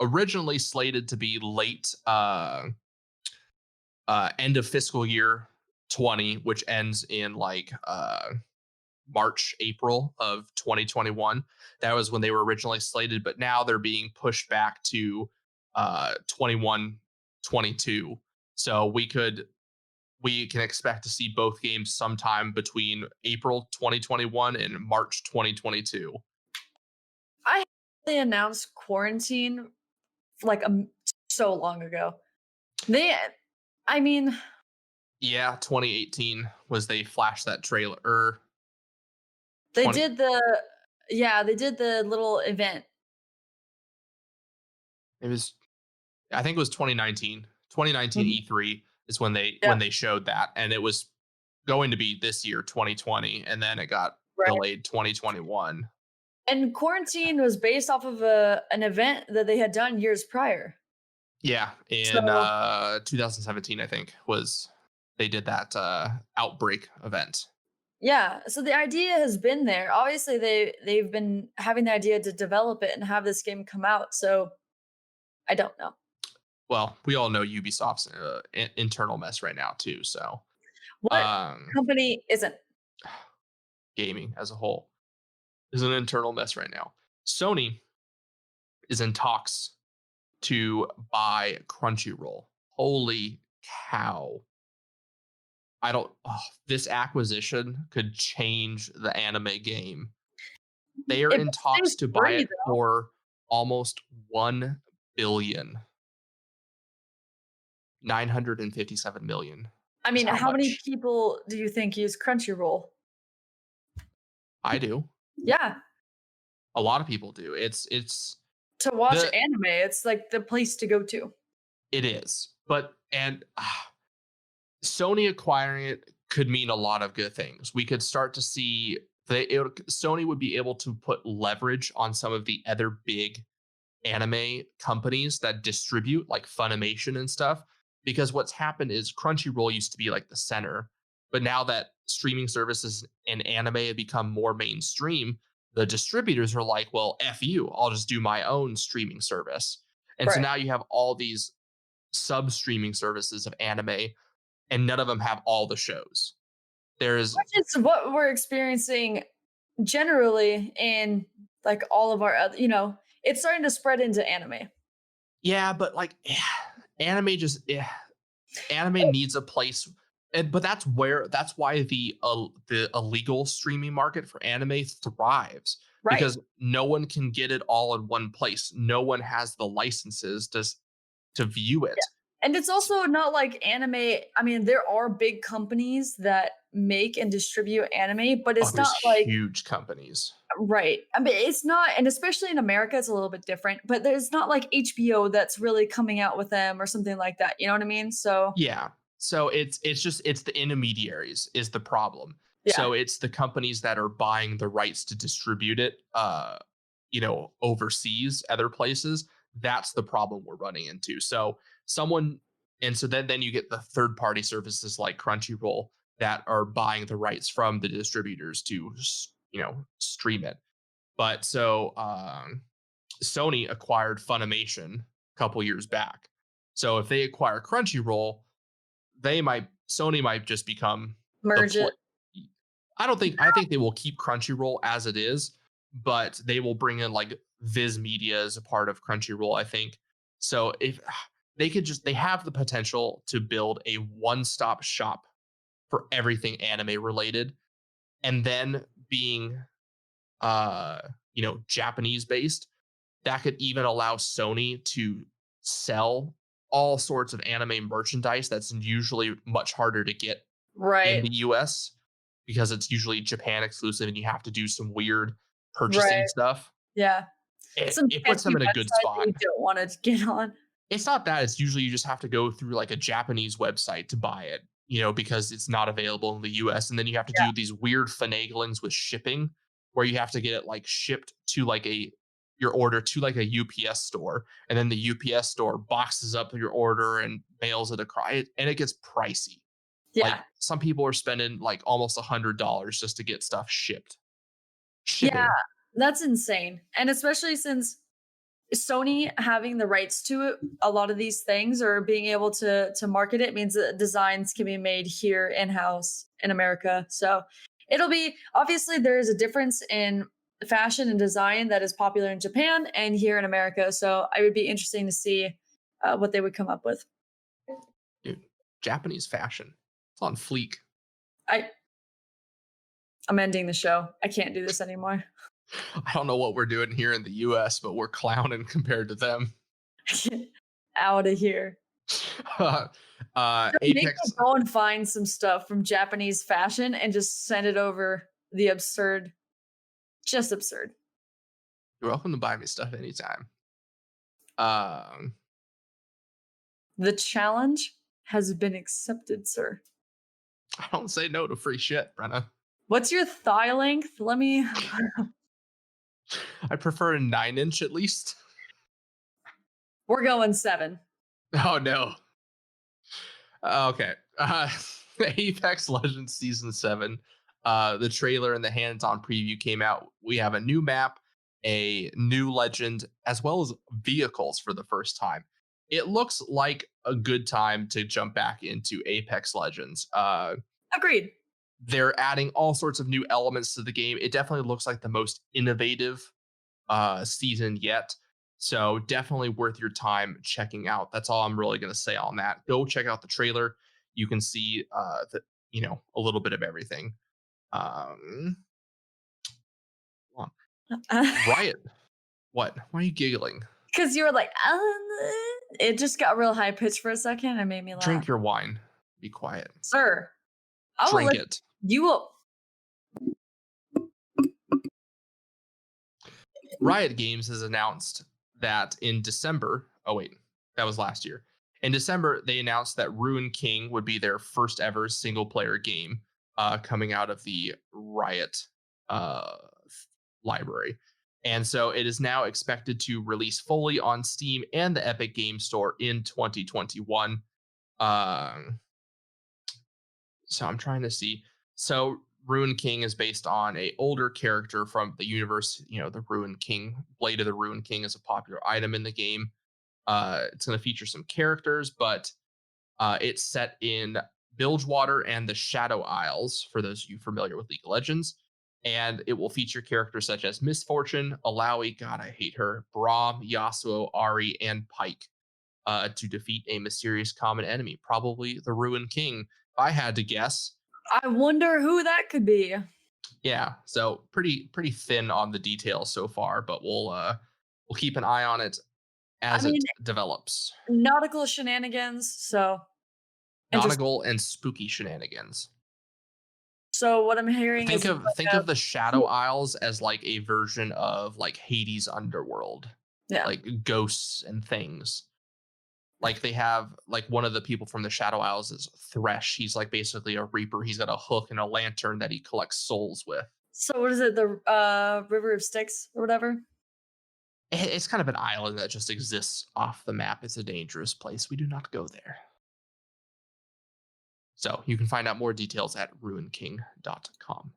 originally slated to be late end of fiscal year 20, which ends in like March, April of 2021. That was when they were originally slated, but now they're being pushed back to 21, 22. So we can expect to see both games sometime between April 2021 and March 2022. They announced Quarantine like so long ago. I mean, yeah, 2018 was they flashed that trailer. They did the little event. I think it was 2019. 2019 E3 is when they showed that, and it was going to be this year 2020, and then it got delayed 2021. And Quarantine was based off of an event that they had done years prior. Yeah, in 2017, I think they did that Outbreak event. Yeah, so the idea has been there. Obviously, they've been having the idea to develop it and have this game come out. So I don't know. Well, we all know Ubisoft's internal mess right now too. So what company isn't? Gaming as a whole is an internal mess right now. Sony is in talks to buy Crunchyroll. Holy cow. This acquisition could change the anime game. They are in talks to buy it for almost $1 billion. 957 million. I mean, how many people do you think use Crunchyroll? I do. Yeah. A lot of people do. It's to watch anime. It's like the place to go to. It is. But Sony acquiring it could mean a lot of good things. We could start to see Sony would be able to put leverage on some of the other big anime companies that distribute, like Funimation and stuff. Because what's happened is Crunchyroll used to be like the center, but now that streaming services and anime have become more mainstream, the distributors are like, well, F you, I'll just do my own streaming service. And so now you have all these sub-streaming services of anime, and none of them have all the shows. Which is what we're experiencing generally in like all of our other, it's starting to spread into anime. Yeah, but like anime needs a place, but that's why the illegal streaming market for anime thrives, because no one can get it all in one place. No one has the licenses to view it. And it's also not like anime. I mean, there are big companies that make and distribute anime, but it's not like huge companies. Right. I mean, it's not, and especially in America, it's a little bit different, but there's not like HBO that's really coming out with them or something like that. You know what I mean? So yeah. So it's the intermediaries is the problem. Yeah. So it's the companies that are buying the rights to distribute it, overseas, other places. That's the problem we're running into. So then you get the third party services like Crunchyroll that are buying the rights from the distributors to stream it. But so Sony acquired Funimation a couple years back. So if they acquire Crunchyroll, Sony might just become merge it. I think they will keep Crunchyroll as it is, but they will bring in like Viz Media as a part of Crunchyroll, I think. So if they have the potential to build a one-stop shop for everything anime related, and then being Japanese based, that could even allow Sony to sell all sorts of anime merchandise that's usually much harder to get in the US because it's usually Japan exclusive and you have to do some weird purchasing stuff. Yeah. It puts them in a good spot. You don't want to get on. It's not that. It's usually you just have to go through like a Japanese website to buy it, because it's not available in the US. And then you have to do these weird finaglings with shipping where you have to get it like shipped to like your order to like a UPS store. And then the UPS store boxes up your order and mails it across. And it gets pricey. Yeah. Like some people are spending like almost $100 just to get stuff shipped. Shipping. Yeah, that's insane. And especially since Sony having the rights to it, a lot of these things, or being able to market it, means that designs can be made here in-house in America. So it'll be, obviously there's a difference in fashion and design that is popular in Japan and here in America. So I would be interesting to see what they would come up with. Dude, Japanese fashion. It's on fleek. I'm ending the show. I can't do this anymore. I don't know what we're doing here in the US, but we're clowning compared to them. Out of here. Apex. Go and find some stuff from Japanese fashion and just send it over. The absurd. Just absurd. You're welcome to buy me stuff anytime. The challenge has been accepted, sir. I don't say no to free shit, Brenna. What's your thigh length? Let me... I prefer a 9-inch at least. We're going 7. Oh, no. Okay. Apex Legends Season 7. The trailer and the hands-on preview came out. We have a new map, a new legend, as well as vehicles for the first time. It looks like a good time to jump back into Apex Legends. Agreed. They're adding all sorts of new elements to the game. It definitely looks like the most innovative season yet. So definitely worth your time checking out. That's all I'm really going to say on that. Go check out the trailer. You can see a little bit of everything. Riot. What? Why are you giggling? Because you were like, it just got real high pitched for a second and made me laugh. Drink your wine. Be quiet. Sir. Drink it. You will. Riot Games has announced that in December, that was last year. In December, they announced that Ruin King would be their first ever single player game coming out of the Riot library. And so it is now expected to release fully on Steam and the Epic Game Store in 2021. So I'm trying to see. So Ruin King is based on an older character from the universe. The Ruin King. Blade of the Ruin King is a popular item in the game. It's going to feature some characters, but it's set in Bilgewater and the Shadow Isles, for those of you familiar with League of Legends. And it will feature characters such as Misfortune, Alawi, God, I hate her, Braum, Yasuo, Ari, and Pike to defeat a mysterious common enemy, probably the Ruin King. If I had to guess. I wonder who that could be. Yeah, so pretty thin on the details so far, but we'll keep an eye on it as it develops. Nautical shenanigans, so nautical and spooky shenanigans. So what I'm hearing think of the Shadow Isles as like a version of like Hades' underworld. Yeah. Like ghosts and things. Like they have like one of the people from the Shadow Isles is Thresh. He's like basically a reaper. He's got a hook and a lantern that he collects souls with. So what is it? The River of Styx or whatever? It's kind of an island that just exists off the map. It's a dangerous place. We do not go there. So you can find out more details at ruinking.com.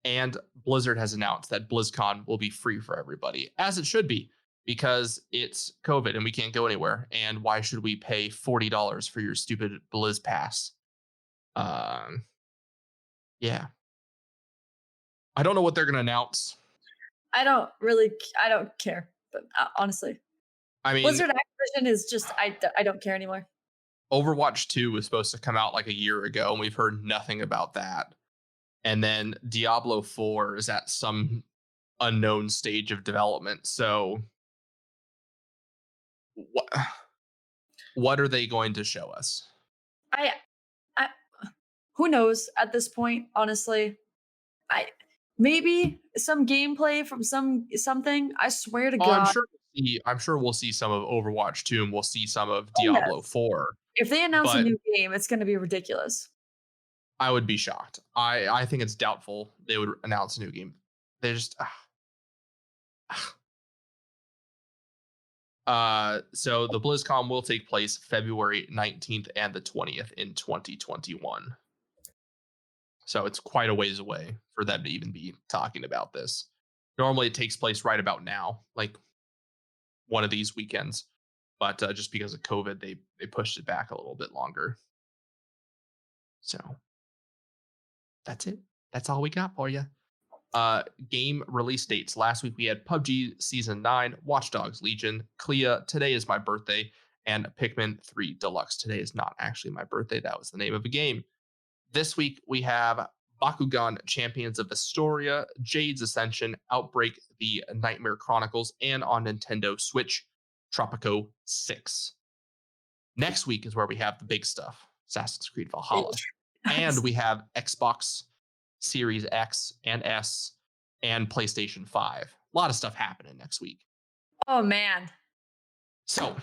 And Blizzard has announced that BlizzCon will be free for everybody, as it should be, because it's COVID and we can't go anywhere. And why should we pay $40 for your stupid Blizz Pass? Yeah. I don't know what they're going to announce. I don't care, but honestly. I mean, Blizzard Activision is just, I don't care anymore. Overwatch 2 was supposed to come out like a year ago, and we've heard nothing about that. And then Diablo 4 is at some unknown stage of development. So What are they going to show us? I who knows at this point, honestly. Maybe some gameplay from something. I swear to God. I'm sure we'll see some of Overwatch 2 and we'll see some of Oh, Diablo yes. 4. If they announce a new game, it's going to be ridiculous. I would be shocked. I think it's doubtful they would announce a new game. They just so the BlizzCon will take place February 19th and the 20th in 2021. So it's quite a ways away for them to even be talking about this. Normally it takes place right about now, like one of these weekends. But just because of COVID, they pushed it back a little bit longer. So that's it. That's all we got for you. Game release dates. Last week we had PUBG Season 9, Watch Dogs Legion, Clea, Today Is My Birthday, and Pikmin 3 Deluxe. Today is not actually my birthday. That was the name of a game. This week we have Bakugan Champions of Astoria, Jade's Ascension, Outbreak, The Nightmare Chronicles, and on Nintendo Switch, Tropico 6. Next week is where we have the big stuff, Assassin's Creed Valhalla. And we have Xbox Series X and S and PlayStation 5. A lot of stuff happening next week. Oh, man. So,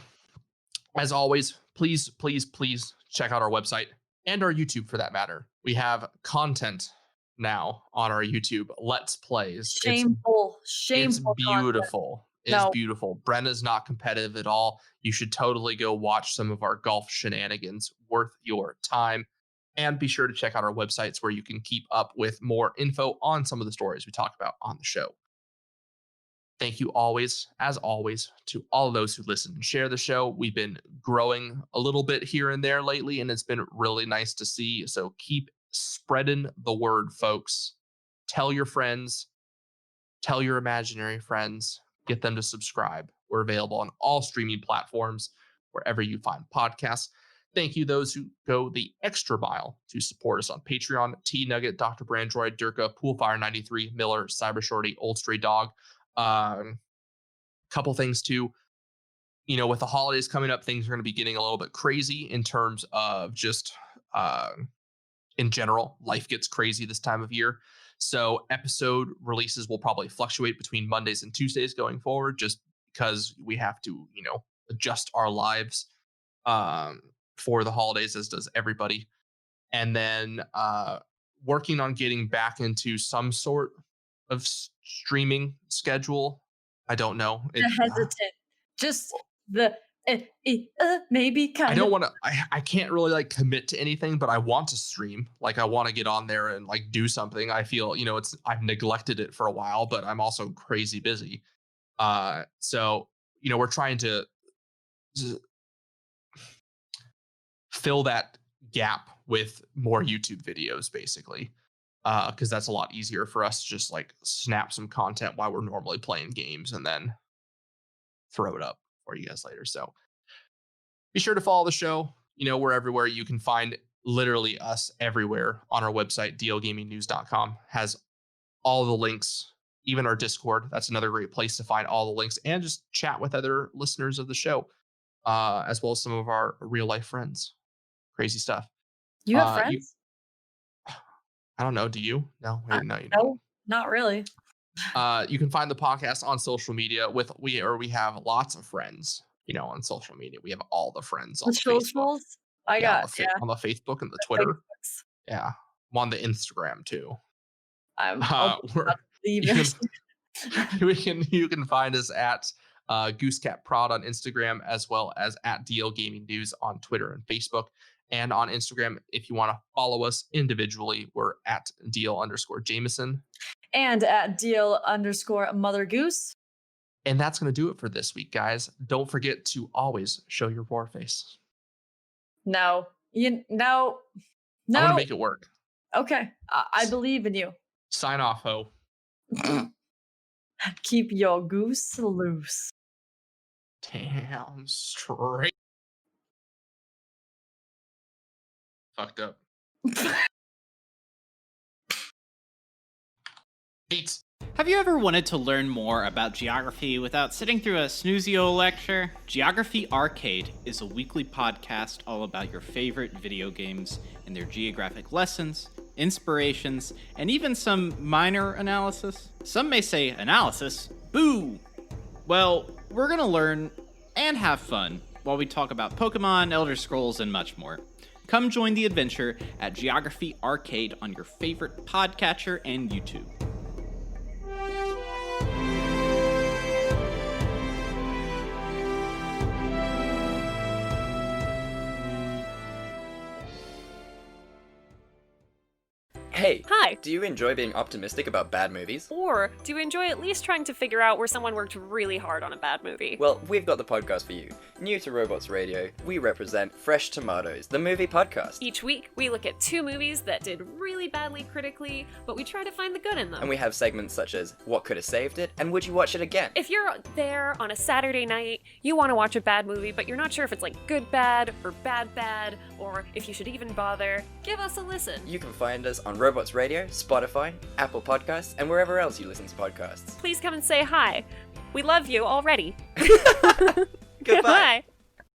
as always, please check out our website and our YouTube for that matter. We have content now on our YouTube. Let's Plays. Shameful. It's beautiful. Content. It's beautiful. Brenna's not competitive at all. You should totally go watch some of our golf shenanigans. Worth your time. And be sure to check out our websites where you can keep up with more info on some of the stories we talk about on the show. Thank you as always, to all of those who listen and share the show. We've been growing a little bit here and there lately, and it's been really nice to see. So keep spreading the word, folks. Tell your friends, tell your imaginary friends, get them to subscribe. We're available on all streaming platforms, wherever you find podcasts. Thank you those who go the extra mile to support us on Patreon. T-Nugget, Dr. Brandroid, Durka, Poolfire93, Miller, Cybershorty, Old Stray Dog. Couple things too. With the holidays coming up, things are going to be getting a little bit crazy in terms of just in general. Life gets crazy this time of year. So episode releases will probably fluctuate between Mondays and Tuesdays going forward, just because we have to, adjust our lives for the holidays, as does everybody. And then working on getting back into some sort of streaming schedule. I don't know. Hesitant. Just the maybe kind of. I don't want to. I can't really commit to anything, but I want to stream. I want to get on there and do something. I feel I've neglected it for a while, but I'm also crazy busy. So we're trying to fill that gap with more YouTube videos, basically. Because that's a lot easier for us to just snap some content while we're normally playing games and then throw it up for you guys later. So be sure to follow the show. We're everywhere. You can find literally us everywhere on our website. dlgamingnews.com has all the links, even our Discord. That's another great place to find all the links and just chat with other listeners of the show, as well as some of our real life friends. Crazy stuff. You have friends? I don't know. Do you? No, no, you don't. No, not really. You can find the podcast on social media we have lots of friends, on social media. We have all the friends on the Facebook. On the Facebook and the Twitter. Facebooks. Yeah. I'm on the Instagram too. You can find us at Goosecat Prod on Instagram, as well as at DL Gaming News on Twitter and Facebook. And on Instagram, if you want to follow us individually, we're at DL_Jameson. And at DL_Mother Goose. And that's going to do it for this week, guys. Don't forget to always show your war face. No. I'm going to make it work. Okay. I believe in you. Sign off, ho. Keep your goose loose. Damn straight. Fucked up. 8. Have you ever wanted to learn more about geography without sitting through a snoozio lecture? Geography Arcade is a weekly podcast all about your favorite video games and their geographic lessons, inspirations, and even some minor analysis. Some may say analysis, boo! Well, we're gonna learn and have fun while we talk about Pokemon, Elder Scrolls, and much more. Come join the adventure at Geography Arcade on your favorite podcatcher and YouTube. Hey! Hi! Do you enjoy being optimistic about bad movies? Or do you enjoy at least trying to figure out where someone worked really hard on a bad movie? Well, we've got the podcast for you. New to Robots Radio, we represent Fresh Tomatoes, the movie podcast. Each week, we look at 2 movies that did really badly critically, but we try to find the good in them. And we have segments such as What Could Have Saved It, and Would You Watch It Again? If you're there on a Saturday night, you want to watch a bad movie, but you're not sure if it's like good bad, or bad bad, or if you should even bother, give us a listen. You can find us on Robots Radio, Spotify, Apple Podcasts, and wherever else you listen to podcasts. Please come and say hi. We love you already. Goodbye.